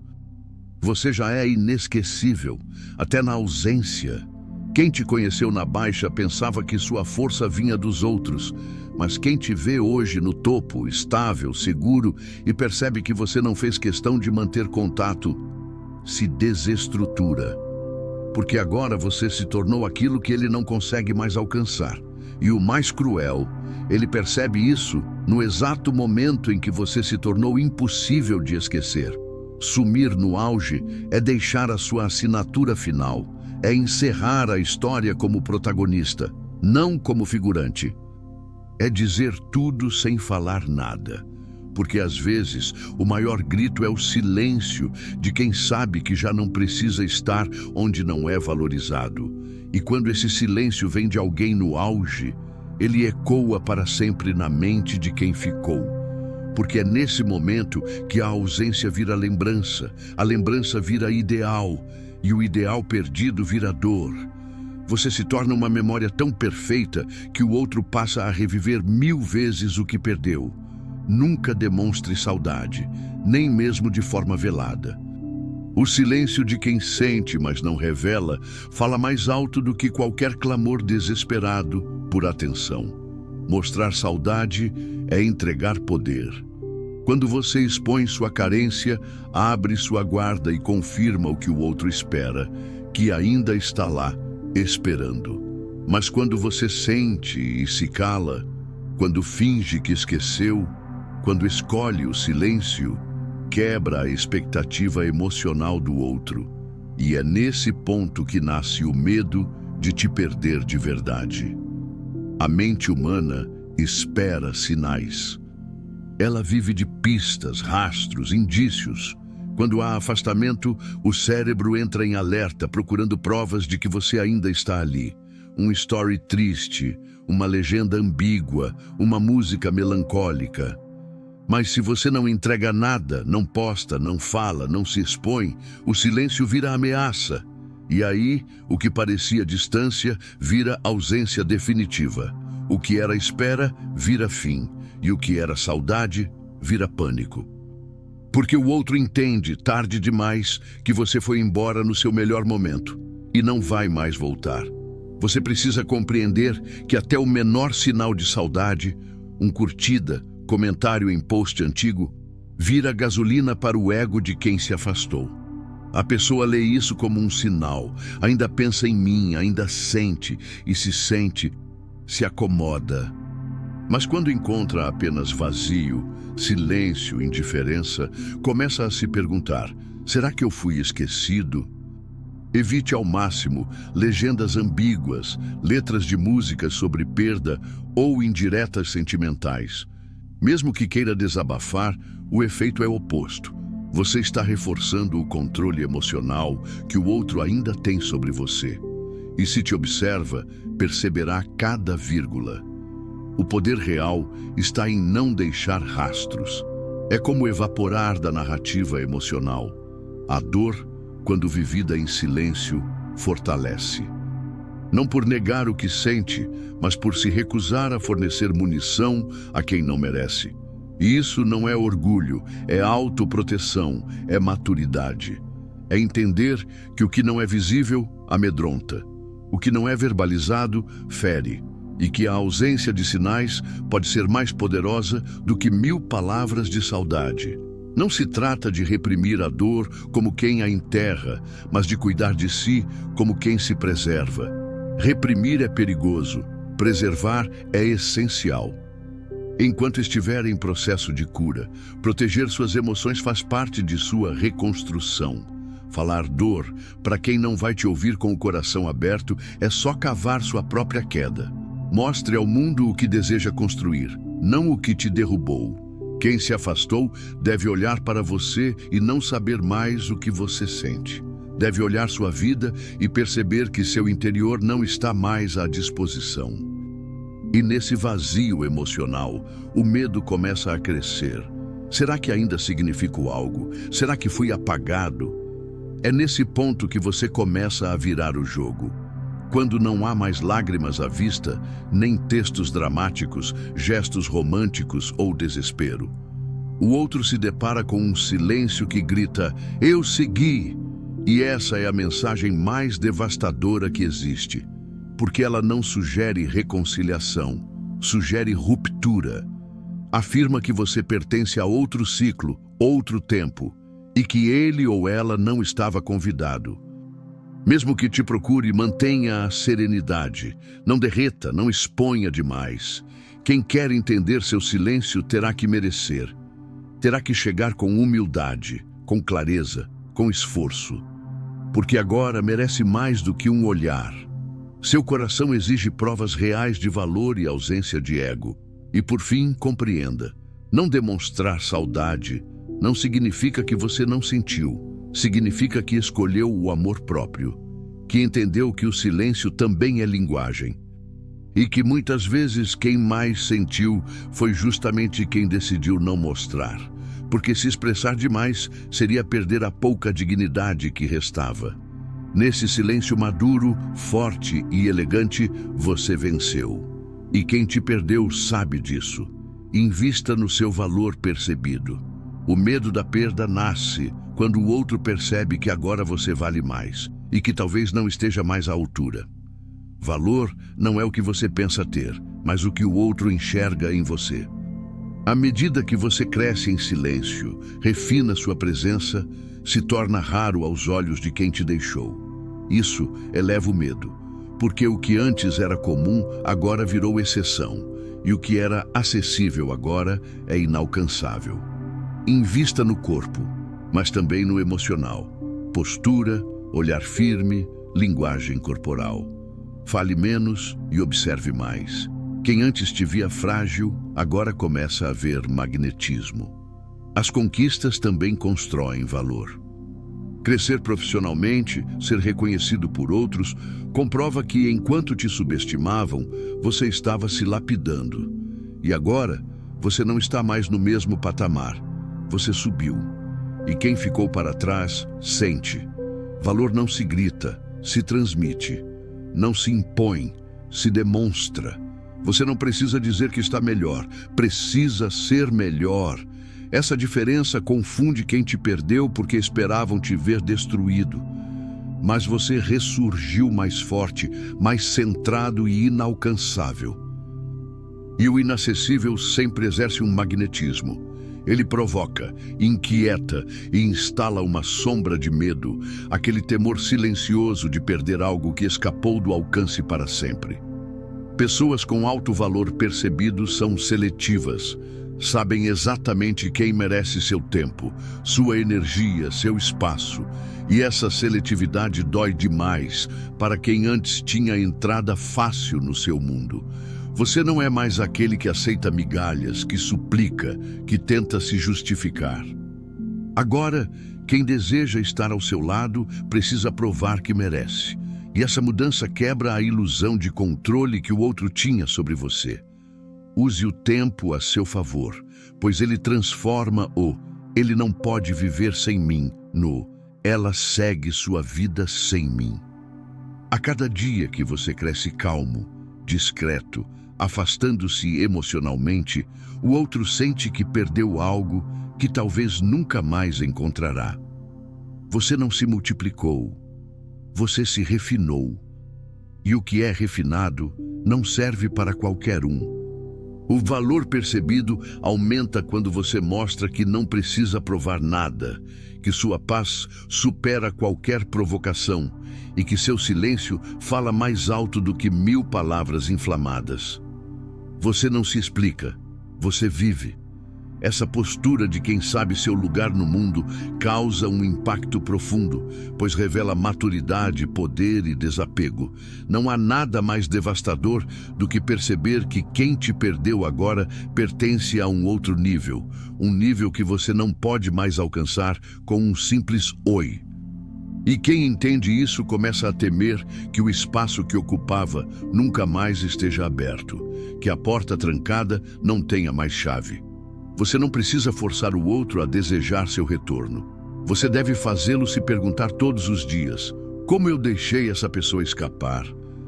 A: Você já é inesquecível, até na ausência. Quem te conheceu na baixa pensava que sua força vinha dos outros, mas quem te vê hoje no topo, estável, seguro, e percebe que você não fez questão de manter contato, se desestrutura. Porque agora você se tornou aquilo que ele não consegue mais alcançar. E o mais cruel, ele percebe isso no exato momento em que você se tornou impossível de esquecer. Sumir no auge é deixar a sua assinatura final, é encerrar a história como protagonista, não como figurante. É dizer tudo sem falar nada. Porque às vezes o maior grito é o silêncio de quem sabe que já não precisa estar onde não é valorizado. E quando esse silêncio vem de alguém no auge, ele ecoa para sempre na mente de quem ficou. Porque é nesse momento que a ausência vira lembrança, a lembrança vira ideal, e o ideal perdido vira dor. Você se torna uma memória tão perfeita que o outro passa a reviver 1000 vezes o que perdeu. Nunca demonstre saudade, nem mesmo de forma velada. O silêncio de quem sente, mas não revela, fala mais alto do que qualquer clamor desesperado por atenção. Mostrar saudade é entregar poder. Quando você expõe sua carência, abre sua guarda e confirma o que o outro espera, que ainda está lá, esperando. Mas quando você sente e se cala, quando finge que esqueceu, quando escolhe o silêncio, quebra a expectativa emocional do outro. E é nesse ponto que nasce o medo de te perder de verdade. A mente humana espera sinais. Ela vive de pistas, rastros, indícios. Quando há afastamento, o cérebro entra em alerta, procurando provas de que você ainda está ali. Um story triste, uma legenda ambígua, uma música melancólica. Mas se você não entrega nada, não posta, não fala, não se expõe, o silêncio vira ameaça. E aí, o que parecia distância vira ausência definitiva. O que era espera vira fim. E o que era saudade vira pânico. Porque o outro entende, tarde demais, que você foi embora no seu melhor momento e não vai mais voltar. Você precisa compreender que até o menor sinal de saudade, curtida, comentário em post antigo, vira gasolina para o ego de quem se afastou. A pessoa lê isso como um sinal, ainda pensa em mim, ainda sente, e se sente, se acomoda. Mas quando encontra apenas vazio, silêncio, indiferença, começa a se perguntar: será que eu fui esquecido? Evite ao máximo legendas ambíguas, letras de músicas sobre perda ou indiretas sentimentais. Mesmo que queira desabafar, o efeito é oposto. Você está reforçando o controle emocional que o outro ainda tem sobre você. E se te observa, perceberá cada vírgula. O poder real está em não deixar rastros. É como evaporar da narrativa emocional. A dor, quando vivida em silêncio, fortalece. Não por negar o que sente, mas por se recusar a fornecer munição a quem não merece. E isso não é orgulho, é autoproteção, é maturidade. É entender que o que não é visível amedronta. O que não é verbalizado fere. e que a ausência de sinais pode ser mais poderosa do que 1000 palavras de saudade. Não se trata de reprimir a dor como quem a enterra, mas de cuidar de si como quem se preserva. Reprimir é perigoso, preservar é essencial. Enquanto estiver em processo de cura, proteger suas emoções faz parte de sua reconstrução. Falar dor, para quem não vai te ouvir com o coração aberto, é só cavar sua própria queda. Mostre ao mundo o que deseja construir, não o que te derrubou. Quem se afastou deve olhar para você e não saber mais o que você sente. Deve olhar sua vida e perceber que seu interior não está mais à disposição. E nesse vazio emocional, o medo começa a crescer. Será que ainda significo algo? Será que fui apagado? É nesse ponto que você começa a virar o jogo. Quando não há mais lágrimas à vista, nem textos dramáticos, gestos românticos ou desespero. O outro se depara com um silêncio que grita, "Eu segui!" E essa é a mensagem mais devastadora que existe, porque ela não sugere reconciliação, sugere ruptura. Afirma que você pertence a outro ciclo, outro tempo, e que ele ou ela não estava convidado. Mesmo que te procure, mantenha a serenidade. Não derreta, não exponha demais. Quem quer entender seu silêncio terá que merecer. Terá que chegar com humildade, com clareza, com esforço. Porque agora merece mais do que um olhar. Seu coração exige provas reais de valor e ausência de ego. E por fim, compreenda. Não demonstrar saudade não significa que você não sentiu. Significa que escolheu o amor próprio, que entendeu que o silêncio também é linguagem, e que muitas vezes quem mais sentiu foi justamente quem decidiu não mostrar, porque se expressar demais seria perder a pouca dignidade que restava. Nesse silêncio maduro, forte e elegante, você venceu. E quem te perdeu sabe disso. Invista no seu valor percebido. O medo da perda nasce quando o outro percebe que agora você vale mais e que talvez não esteja mais à altura. Valor não é o que você pensa ter, mas o que o outro enxerga em você. À medida que você cresce em silêncio, refina sua presença, se torna raro aos olhos de quem te deixou. Isso eleva o medo, porque o que antes era comum agora virou exceção, e o que era acessível agora é inalcançável. Invista no corpo, mas também no emocional. Postura, olhar firme, linguagem corporal. Fale menos e observe mais. Quem antes te via frágil, agora começa a ver magnetismo. As conquistas também constroem valor. Crescer profissionalmente, ser reconhecido por outros, comprova que enquanto te subestimavam, você estava se lapidando. E agora, você não está mais no mesmo patamar. Você subiu. E quem ficou para trás, sente. Valor não se grita, se transmite. Não se impõe, se demonstra. Você não precisa dizer que está melhor, precisa ser melhor. Essa diferença confunde quem te perdeu porque esperavam te ver destruído. Mas você ressurgiu mais forte, mais centrado e inalcançável. E o inacessível sempre exerce um magnetismo. Ele provoca, inquieta e instala uma sombra de medo, aquele temor silencioso de perder algo que escapou do alcance para sempre. Pessoas com alto valor percebido são seletivas, sabem exatamente quem merece seu tempo, sua energia, seu espaço, e essa seletividade dói demais para quem antes tinha entrada fácil no seu mundo. Você não é mais aquele que aceita migalhas, que suplica, que tenta se justificar. Agora, quem deseja estar ao seu lado precisa provar que merece. E essa mudança quebra a ilusão de controle que o outro tinha sobre você. Use o tempo a seu favor, pois ele transforma o "ele não pode viver sem mim" no "ela segue sua vida sem mim". A cada dia que você cresce calmo, discreto, afastando-se emocionalmente, o outro sente que perdeu algo que talvez nunca mais encontrará. Você não se multiplicou, você se refinou. E o que é refinado não serve para qualquer um. O valor percebido aumenta quando você mostra que não precisa provar nada, que sua paz supera qualquer provocação e que seu silêncio fala mais alto do que 1000 palavras inflamadas. Você não se explica, você vive. Essa postura de quem sabe seu lugar no mundo causa um impacto profundo, pois revela maturidade, poder e desapego. Não há nada mais devastador do que perceber que quem te perdeu agora pertence a um outro nível, um nível que você não pode mais alcançar com um simples oi. E quem entende isso começa a temer que o espaço que ocupava nunca mais esteja aberto, que a porta trancada não tenha mais chave. Você não precisa forçar o outro a desejar seu retorno. Você deve fazê-lo se perguntar todos os dias: como eu deixei essa pessoa escapar?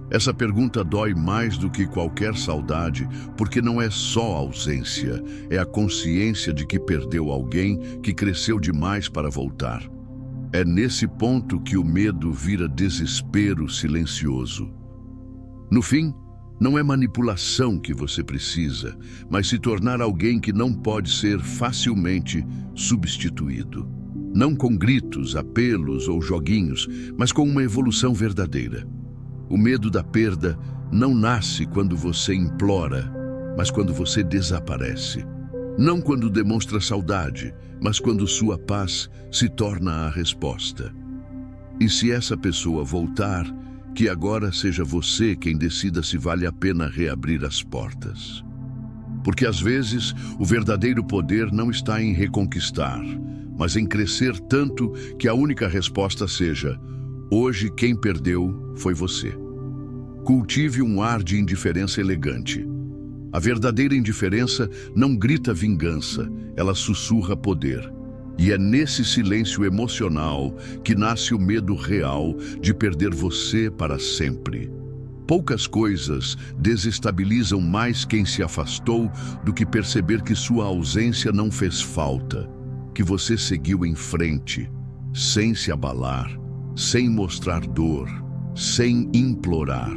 A: Essa pergunta dói mais do que qualquer saudade, porque não é só ausência, é a consciência de que perdeu alguém que cresceu demais para voltar. É nesse ponto que o medo vira desespero silencioso. No fim, não é manipulação que você precisa, mas se tornar alguém que não pode ser facilmente substituído. Não com gritos, apelos ou joguinhos, mas com uma evolução verdadeira. O medo da perda não nasce quando você implora, mas quando você desaparece. Não quando demonstra saudade, mas quando sua paz se torna a resposta. E se essa pessoa voltar, que agora seja você quem decida se vale a pena reabrir as portas. Porque às vezes o verdadeiro poder não está em reconquistar, mas em crescer tanto que a única resposta seja: hoje quem perdeu foi você. Cultive um ar de indiferença elegante. A verdadeira indiferença não grita vingança, ela sussurra poder. E é nesse silêncio emocional que nasce o medo real de perder você para sempre. Poucas coisas desestabilizam mais quem se afastou do que perceber que sua ausência não fez falta, que você seguiu em frente, sem se abalar, sem mostrar dor, sem implorar.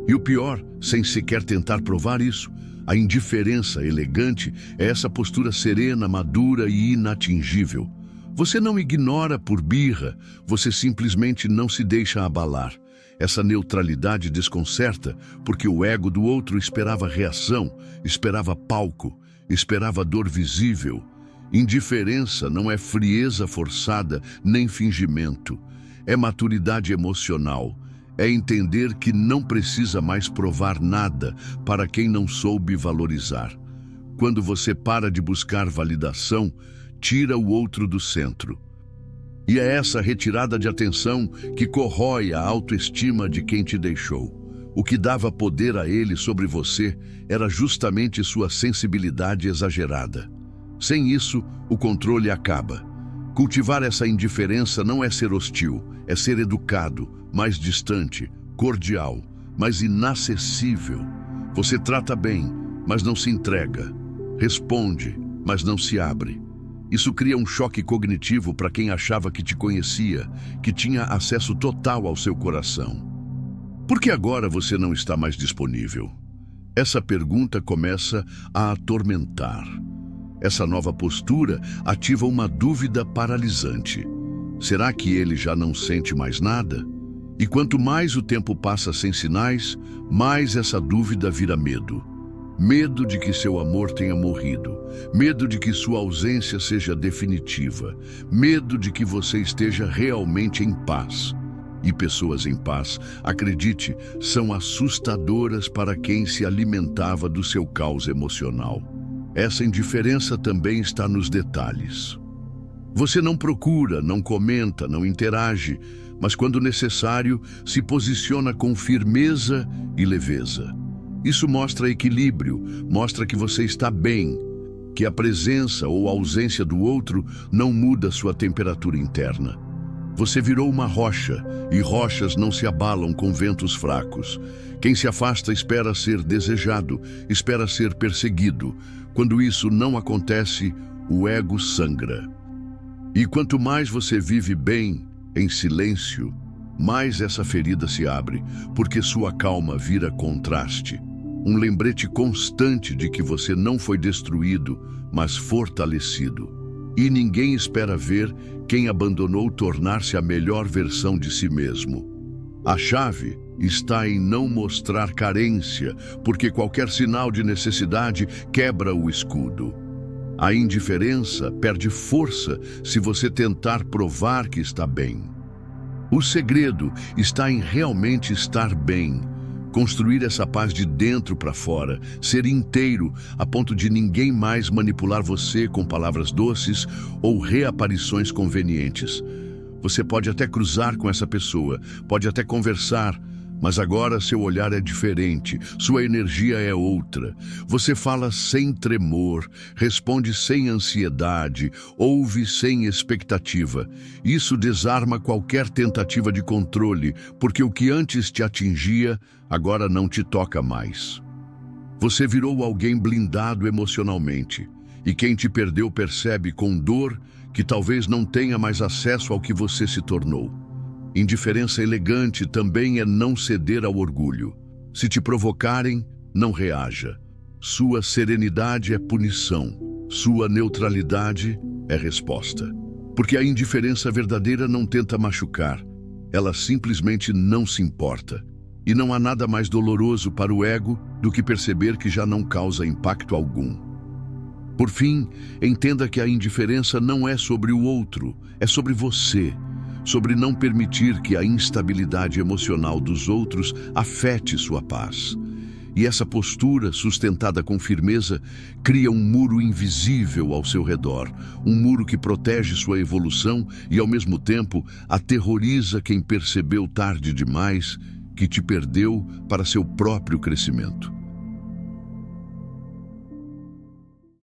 A: E o pior, sem sequer tentar provar isso, a indiferença elegante é essa postura serena, madura e inatingível. Você não ignora por birra, você simplesmente não se deixa abalar. Essa neutralidade desconcerta porque o ego do outro esperava reação, esperava palco, esperava dor visível. Indiferença não é frieza forçada nem fingimento, é maturidade emocional. É entender que não precisa mais provar nada para quem não soube valorizar. Quando você para de buscar validação, tira o outro do centro. E é essa retirada de atenção que corrói a autoestima de quem te deixou. O que dava poder a ele sobre você era justamente sua sensibilidade exagerada. Sem isso, o controle acaba. Cultivar essa indiferença não é ser hostil, é ser educado, mais distante, cordial, mas inacessível. Você trata bem, mas não se entrega. Responde, mas não se abre. Isso cria um choque cognitivo para quem achava que te conhecia, que tinha acesso total ao seu coração. Por que agora você não está mais disponível? Essa pergunta começa a atormentar. Essa nova postura ativa uma dúvida paralisante. Será que ele já não sente mais nada? E quanto mais o tempo passa sem sinais, mais essa dúvida vira medo. Medo de que seu amor tenha morrido. Medo de que sua ausência seja definitiva. Medo de que você esteja realmente em paz. E pessoas em paz, acredite, são assustadoras para quem se alimentava do seu caos emocional. Essa indiferença também está nos detalhes. Você não procura, não comenta, não interage, mas quando necessário, se posiciona com firmeza e leveza. Isso mostra equilíbrio, mostra que você está bem, que a presença ou a ausência do outro não muda sua temperatura interna. Você virou uma rocha, e rochas não se abalam com ventos fracos. Quem se afasta espera ser desejado, espera ser perseguido. Quando isso não acontece, o ego sangra. E quanto mais você vive bem, em silêncio, mais essa ferida se abre, porque sua calma vira contraste. Um lembrete constante de que você não foi destruído, mas fortalecido. E ninguém espera ver quem abandonou tornar-se a melhor versão de si mesmo. A chave está em não mostrar carência, porque qualquer sinal de necessidade quebra o escudo. A indiferença perde força se você tentar provar que está bem. O segredo está em realmente estar bem, construir essa paz de dentro para fora, ser inteiro a ponto de ninguém mais manipular você com palavras doces ou reaparições convenientes. Você pode até cruzar com essa pessoa, pode até conversar, mas agora seu olhar é diferente, sua energia é outra. Você fala sem tremor, responde sem ansiedade, ouve sem expectativa. Isso desarma qualquer tentativa de controle, porque o que antes te atingia, agora não te toca mais. Você virou alguém blindado emocionalmente, e quem te perdeu percebe com dor que talvez não tenha mais acesso ao que você se tornou. Indiferença elegante também é não ceder ao orgulho. Se te provocarem, não reaja. Sua serenidade é punição. Sua neutralidade é resposta. Porque a indiferença verdadeira não tenta machucar. Ela simplesmente não se importa. E não há nada mais doloroso para o ego do que perceber que já não causa impacto algum. Por fim, entenda que a indiferença não é sobre o outro, é sobre você. Sobre não permitir que a instabilidade emocional dos outros afete sua paz. E essa postura, sustentada com firmeza, cria um muro invisível ao seu redor, um muro que protege sua evolução e, ao mesmo tempo, aterroriza quem percebeu tarde demais que te perdeu para seu próprio crescimento.